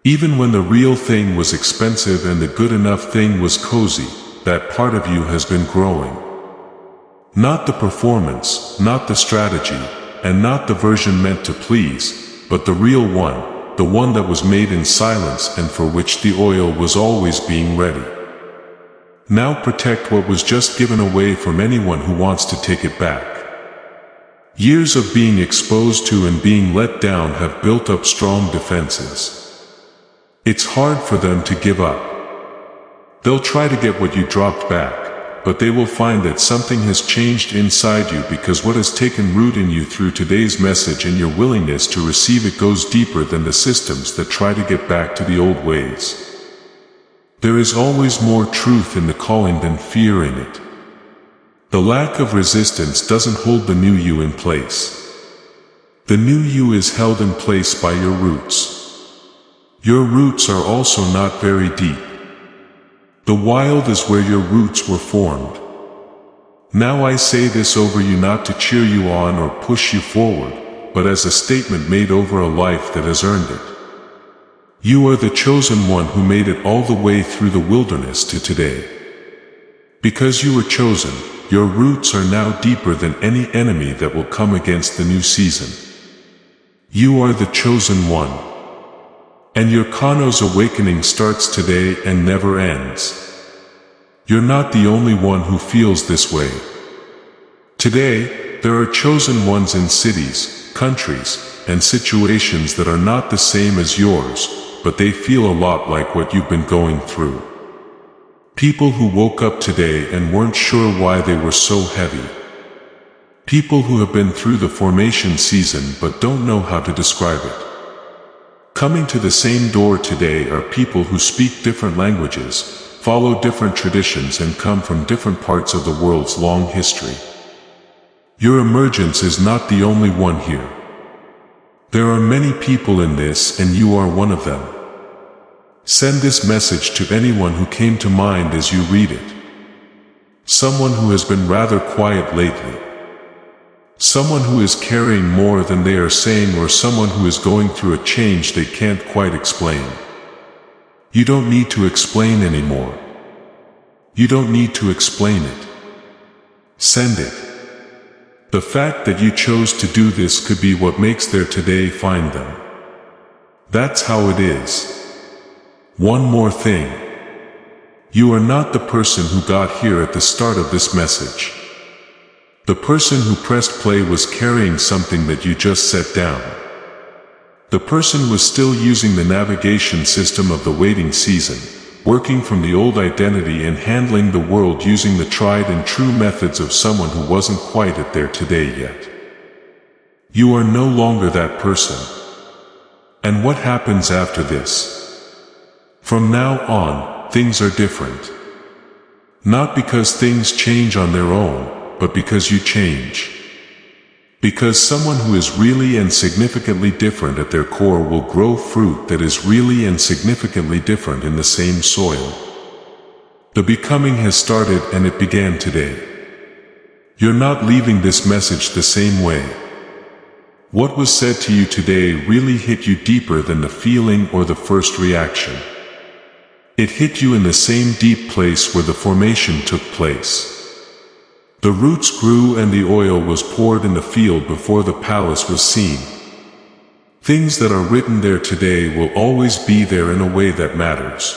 Even when the real thing was expensive and the good enough thing was cozy, that part of you has been growing. Not the performance, not the strategy, and not the version meant to please, but the real one, the one that was made in silence and for which the oil was always being ready. Now protect what was just given away from anyone who wants to take it back. Years of being exposed to and being let down have built up strong defenses. It's hard for them to give up. They'll try to get what you dropped back, but they will find that something has changed inside you because what has taken root in you through today's message and your willingness to receive it goes deeper than the systems that try to get back to the old ways. There is always more truth in the calling than fear in it. The lack of resistance doesn't hold the new you in place. The new you is held in place by your roots. Your roots are also not very deep. The wild is where your roots were formed. Now I say this over you not to cheer you on or push you forward, but as a statement made over a life that has earned it. You are the chosen one who made it all the way through the wilderness to today. Because you were chosen, your roots are now deeper than any enemy that will come against the new season. You are the chosen one. And your Kano's awakening starts today and never ends. You're not the only one who feels this way. Today, there are chosen ones in cities, countries, and situations that are not the same as yours, but they feel a lot like what you've been going through. People who woke up today and weren't sure why they were so heavy. People who have been through the formation season but don't know how to describe it. Coming to the same door today are people who speak different languages, follow different traditions and come from different parts of the world's long history. Your emergence is not the only one here. There are many people in this and you are one of them. Send this message to anyone who came to mind as you read it. Someone who has been rather quiet lately. Someone who is carrying more than they are saying, or someone who is going through a change they can't quite explain. You don't need to explain anymore. You don't need to explain it. Send it. The fact that you chose to do this could be what makes their today find them. That's how it is. One more thing. You are not the person who got here at the start of this message. The person who pressed play was carrying something that you just set down. The person was still using the navigation system of the waiting season, working from the old identity and handling the world using the tried and true methods of someone who wasn't quite at their today yet. You are no longer that person. And what happens after this? From now on, things are different. Not because things change on their own, but because you change. Because someone who is really and significantly different at their core will grow fruit that is really and significantly different in the same soil. The becoming has started and it began today. You're not leaving this message the same way. What was said to you today really hit you deeper than the feeling or the first reaction. It hit you in the same deep place where the formation took place. The roots grew and the oil was poured in the field before the palace was seen. Things that are written there today will always be there in a way that matters.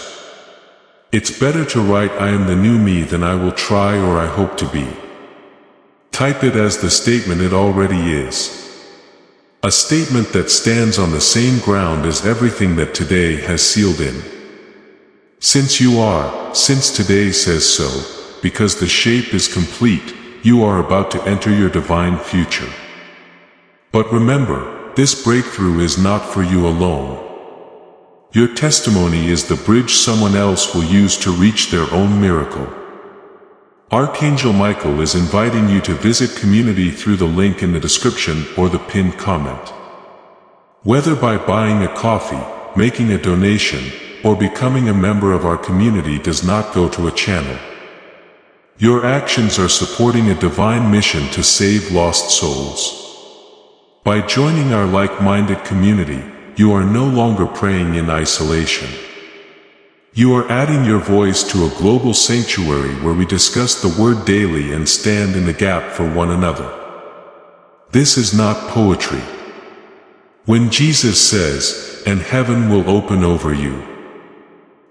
It's better to write "I am the new me" than "I will try" or "I hope to be." Type it as the statement it already is. A statement that stands on the same ground as everything that today has sealed in. Since you are, since today says so, because the shape is complete, you are about to enter your divine future. But remember, this breakthrough is not for you alone. Your testimony is the bridge someone else will use to reach their own miracle. Archangel Michael is inviting you to visit community through the link in the description or the pinned comment. Whether by buying a coffee, making a donation, or becoming a member of our community does not go to a channel. Your actions are supporting a divine mission to save lost souls. By joining our like-minded community, you are no longer praying in isolation. You are adding your voice to a global sanctuary where we discuss the word daily and stand in the gap for one another. This is not poetry. When Jesus says, "And heaven will open over you."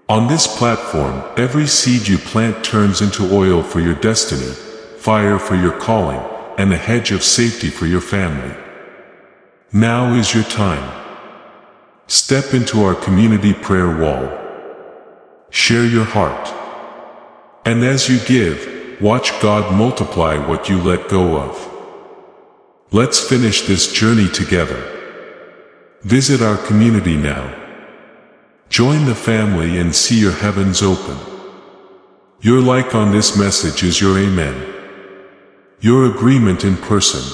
On this platform, every seed you plant turns into oil for your destiny, fire for your calling, and a hedge of safety for your family. Now is your time. Step into our community prayer wall. Share your heart. And as you give, watch God multiply what you let go of. Let's finish this journey together. Visit our community now. Join the family and see your heavens open. Your like on this message is your amen. Your agreement in person.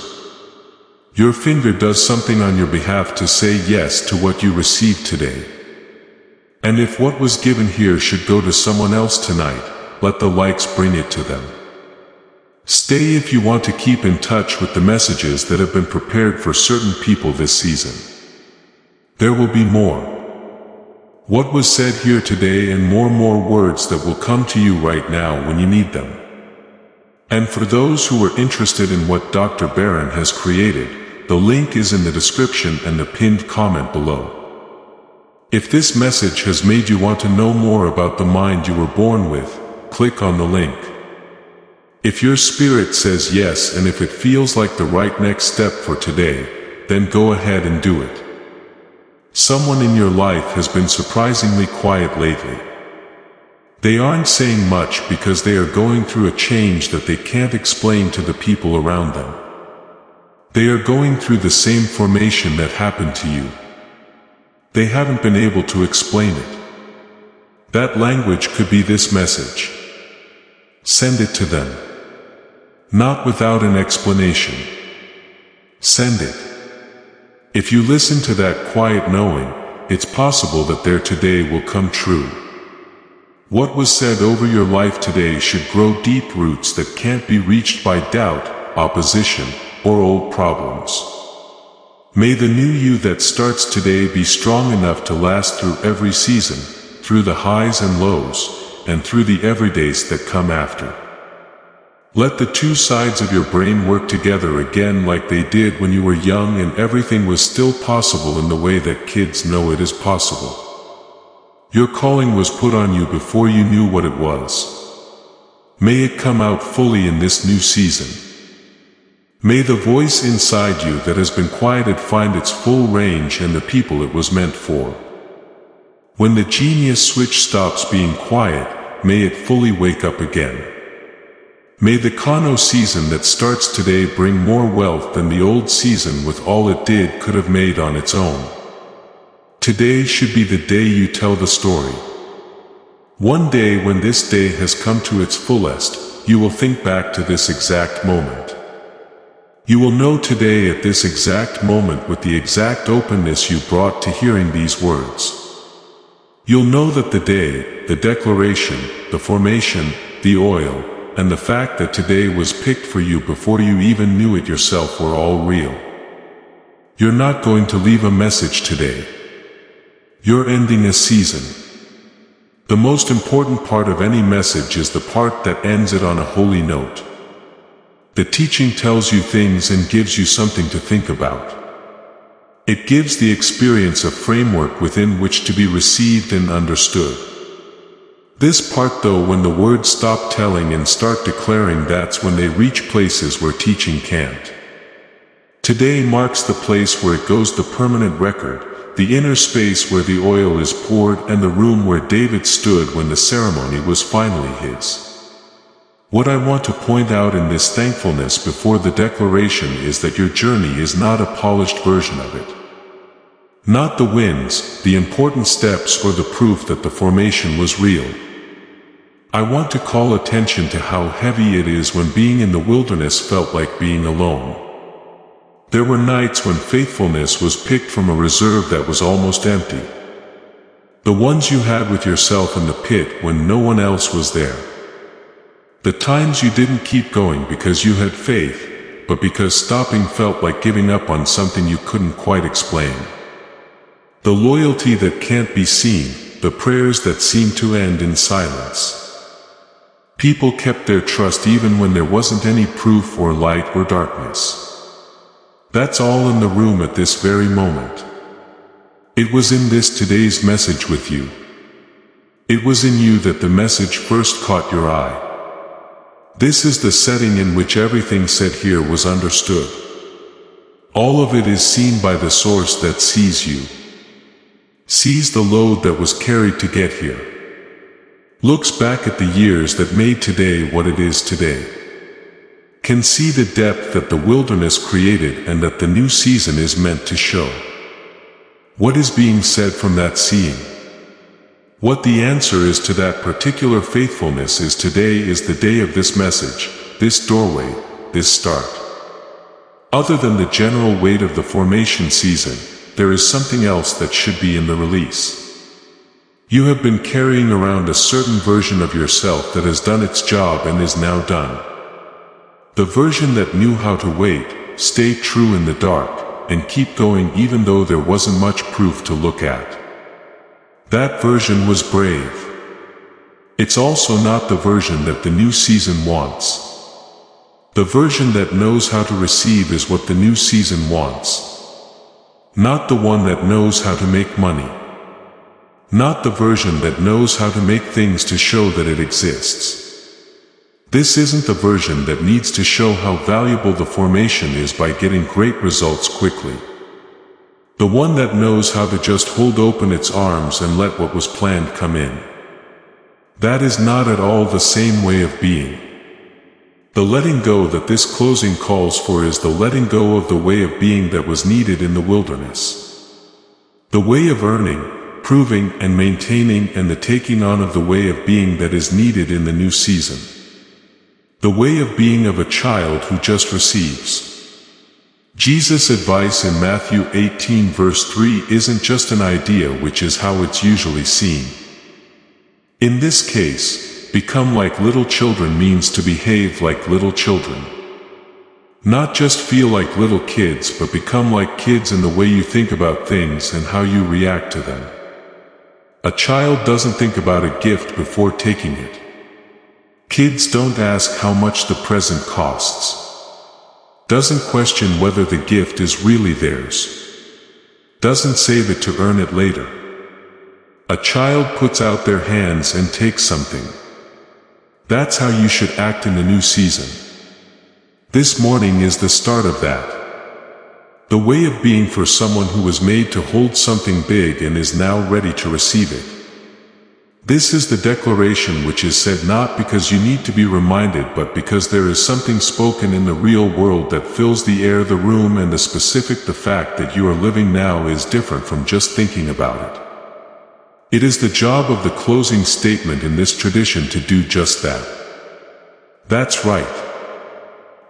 Your finger does something on your behalf to say yes to what you received today. And if what was given here should go to someone else tonight, let the likes bring it to them. Stay if you want to keep in touch with the messages that have been prepared for certain people this season. There will be more. What was said here today and more words that will come to you right now when you need them. And for those who are interested in what Dr. Barron has created, the link is in the description and the pinned comment below. If this message has made you want to know more about the mind you were born with, click on the link. If your spirit says yes and if it feels like the right next step for today, then go ahead and do it. Someone in your life has been surprisingly quiet lately. They aren't saying much because they are going through a change that they can't explain to the people around them. They are going through the same formation that happened to you. They haven't been able to explain it. That language could be this message. Send it to them. Not without an explanation. Send it. If you listen to that quiet knowing, it's possible that their today will come true. What was said over your life today should grow deep roots that can't be reached by doubt, opposition, or old problems. May the new you that starts today be strong enough to last through every season, through the highs and lows, and through the everydays that come after. Let the two sides of your brain work together again like they did when you were young and everything was still possible in the way that kids know it is possible. Your calling was put on you before you knew what it was. May it come out fully in this new season. May the voice inside you that has been quieted find its full range and the people it was meant for. When the genius switch stops being quiet, may it fully wake up again. May the Kano season that starts today bring more wealth than the old season with all it did could have made on its own. Today should be the day you tell the story. One day when this day has come to its fullest, you will think back to this exact moment. You will know today at this exact moment with the exact openness you brought to hearing these words. You'll know that the day, the declaration, the formation, the oil, and the fact that today was picked for you before you even knew it yourself were all real. You're not going to leave a message today. You're ending a season. The most important part of any message is the part that ends it on a holy note. The teaching tells you things and gives you something to think about. It gives the experience a framework within which to be received and understood. This part though, when the words stop telling and start declaring, that's when they reach places where teaching can't. Today marks the place where it goes, the permanent record, the inner space where the oil is poured, and the room where David stood when the ceremony was finally his. What I want to point out in this thankfulness before the declaration is that your journey is not a polished version of it. Not the wins, the important steps, or the proof that the formation was real. I want to call attention to how heavy it is when being in the wilderness felt like being alone. There were nights when faithfulness was picked from a reserve that was almost empty. The ones you had with yourself in the pit when no one else was there. The times you didn't keep going because you had faith, but because stopping felt like giving up on something you couldn't quite explain. The loyalty that can't be seen, the prayers that seem to end in silence. People kept their trust even when there wasn't any proof or light or darkness. That's all in the room at this very moment. It was in this today's message with you. It was in you that the message first caught your eye. This is the setting in which everything said here was understood. All of it is seen by the source that sees you. Sees the load that was carried to get here. Looks back at the years that made today what it is today. Can see the depth that the wilderness created and that the new season is meant to show. What is being said from that seeing? What the answer is to that particular faithfulness is today is the day of this message, this doorway, this start. Other than the general weight of the formation season, there is something else that should be in the release. You have been carrying around a certain version of yourself that has done its job and is now done. The version that knew how to wait, stay true in the dark, and keep going even though there wasn't much proof to look at. That version was brave. It's also not the version that the new season wants. The version that knows how to receive is what the new season wants. Not the one that knows how to make money. Not the version that knows how to make things to show that it exists. This isn't the version that needs to show how valuable the formation is by getting great results quickly. The one that knows how to just hold open its arms and let what was planned come in. That is not at all the same way of being. The letting go that this closing calls for is the letting go of the way of being that was needed in the wilderness. The way of earning, proving and maintaining, and the taking on of the way of being that is needed in the new season. The way of being of a child who just receives. Jesus' advice in Matthew 18 verse 3 isn't just an idea, which is how it's usually seen. In this case, become like little children means to behave like little children. Not just feel like little kids, but become like kids in the way you think about things and how you react to them. A child doesn't think about a gift before taking it. Kids don't ask how much the present costs. Doesn't question whether the gift is really theirs. Doesn't save it to earn it later. A child puts out their hands and takes something. That's how you should act in the new season. This morning is the start of that. The way of being for someone who was made to hold something big and is now ready to receive it. This is the declaration which is said not because you need to be reminded, but because there is something spoken in the real world that fills the air, the room, and the specific. The fact that you are living now is different from just thinking about it. It is the job of the closing statement in this tradition to do just that. That's right.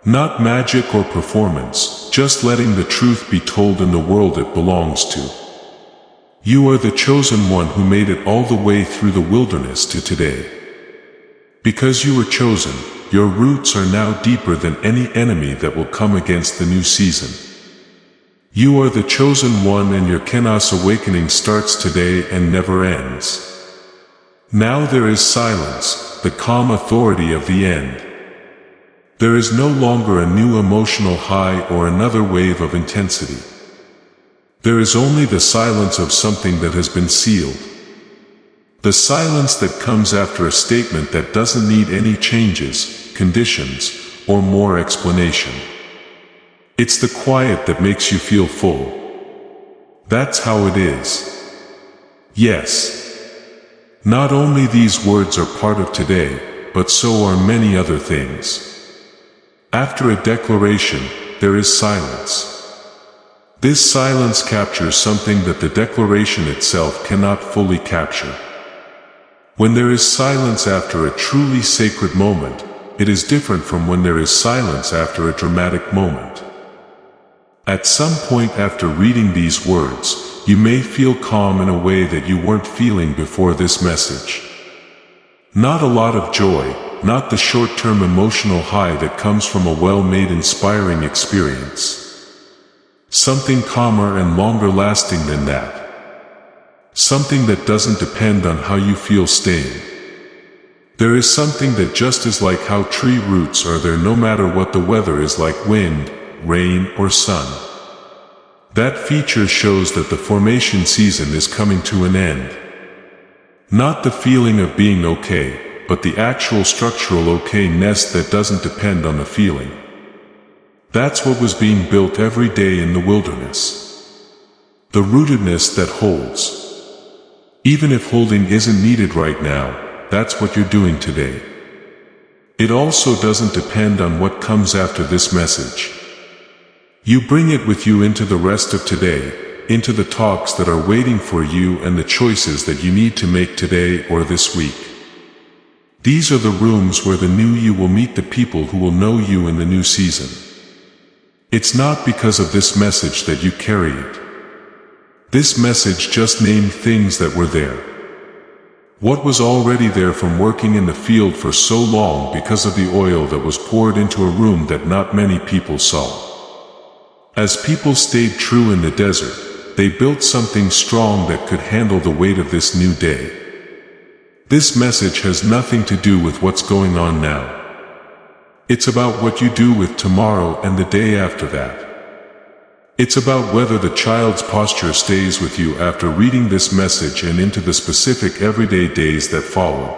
Not magic or performance, just letting the truth be told in the world it belongs to. You are the chosen one who made it all the way through the wilderness to today. Because you were chosen, your roots are now deeper than any enemy that will come against the new season. You are the chosen one, and your Kenos awakening starts today and never ends. Now there is silence, the calm authority of the end. There is no longer a new emotional high or another wave of intensity. There is only the silence of something that has been sealed. The silence that comes after a statement that doesn't need any changes, conditions, or more explanation. It's the quiet that makes you feel full. That's how it is. Yes. Not only these words are part of today, but so are many other things. After a declaration, there is silence. This silence captures something that the declaration itself cannot fully capture. When there is silence after a truly sacred moment, it is different from when there is silence after a dramatic moment. At some point after reading these words, you may feel calm in a way that you weren't feeling before this message. Not a lot of joy, not the short-term emotional high that comes from a well-made inspiring experience. Something calmer and longer lasting than that. Something that doesn't depend on how you feel staying. There is something that just is like how tree roots are there no matter what the weather is, like wind, rain, or sun. That feature shows that the formation season is coming to an end. Not the feeling of being okay, but the actual structural okayness that doesn't depend on the feeling. That's what was being built every day in the wilderness. The rootedness that holds. Even if holding isn't needed right now, that's what you're doing today. It also doesn't depend on what comes after this message. You bring it with you into the rest of today, into the talks that are waiting for you and the choices that you need to make today or this week. These are the rooms where the new you will meet the people who will know you in the new season. It's not because of this message that you carry it. This message just named things that were there. What was already there from working in the field for so long because of the oil that was poured into a room that not many people saw. As people stayed true in the desert, they built something strong that could handle the weight of this new day. This message has nothing to do with what's going on now. It's about what you do with tomorrow and the day after that. It's about whether the child's posture stays with you after reading this message and into the specific everyday days that follow.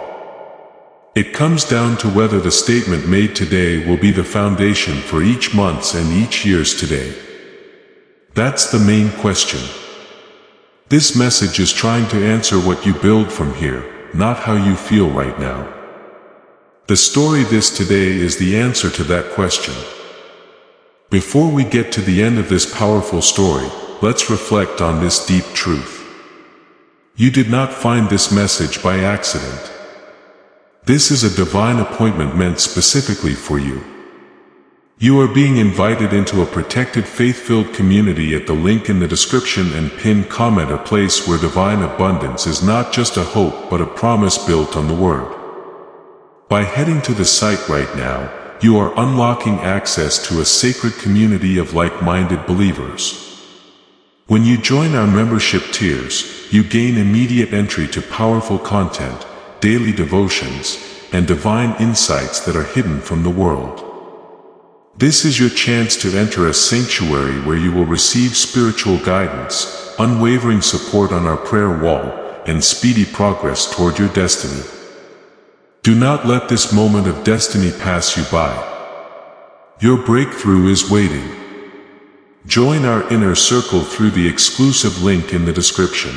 It comes down to whether the statement made today will be the foundation for each month's and each year's today. That's the main question. This message is trying to answer what you build from here, not how you feel right now. The story this today is the answer to that question. Before we get to the end of this powerful story, let's reflect on this deep truth. You did not find this message by accident. This is a divine appointment meant specifically for you. You are being invited into a protected faith-filled community at the link in the description and pinned comment, a place where divine abundance is not just a hope but a promise built on the Word. By heading to the site right now, you are unlocking access to a sacred community of like-minded believers. When you join our membership tiers, you gain immediate entry to powerful content, daily devotions, and divine insights that are hidden from the world. This is your chance to enter a sanctuary where you will receive spiritual guidance, unwavering support on our prayer wall, and speedy progress toward your destiny. Do not let this moment of destiny pass you by. Your breakthrough is waiting. Join our inner circle through the exclusive link in the description.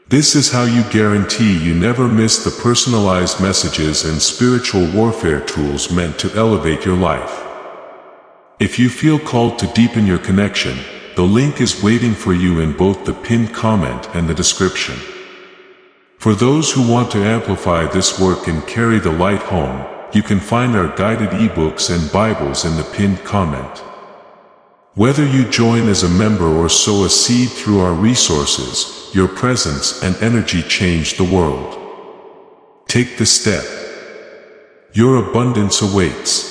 This is how you guarantee you never miss the personalized messages and spiritual warfare tools meant to elevate your life. If you feel called to deepen your connection, the link is waiting for you in both the pinned comment and the description. For those who want to amplify this work and carry the light home, you can find our guided ebooks and Bibles in the pinned comment. Whether you join as a member or sow a seed through our resources, your presence and energy change the world. Take the step. Your abundance awaits.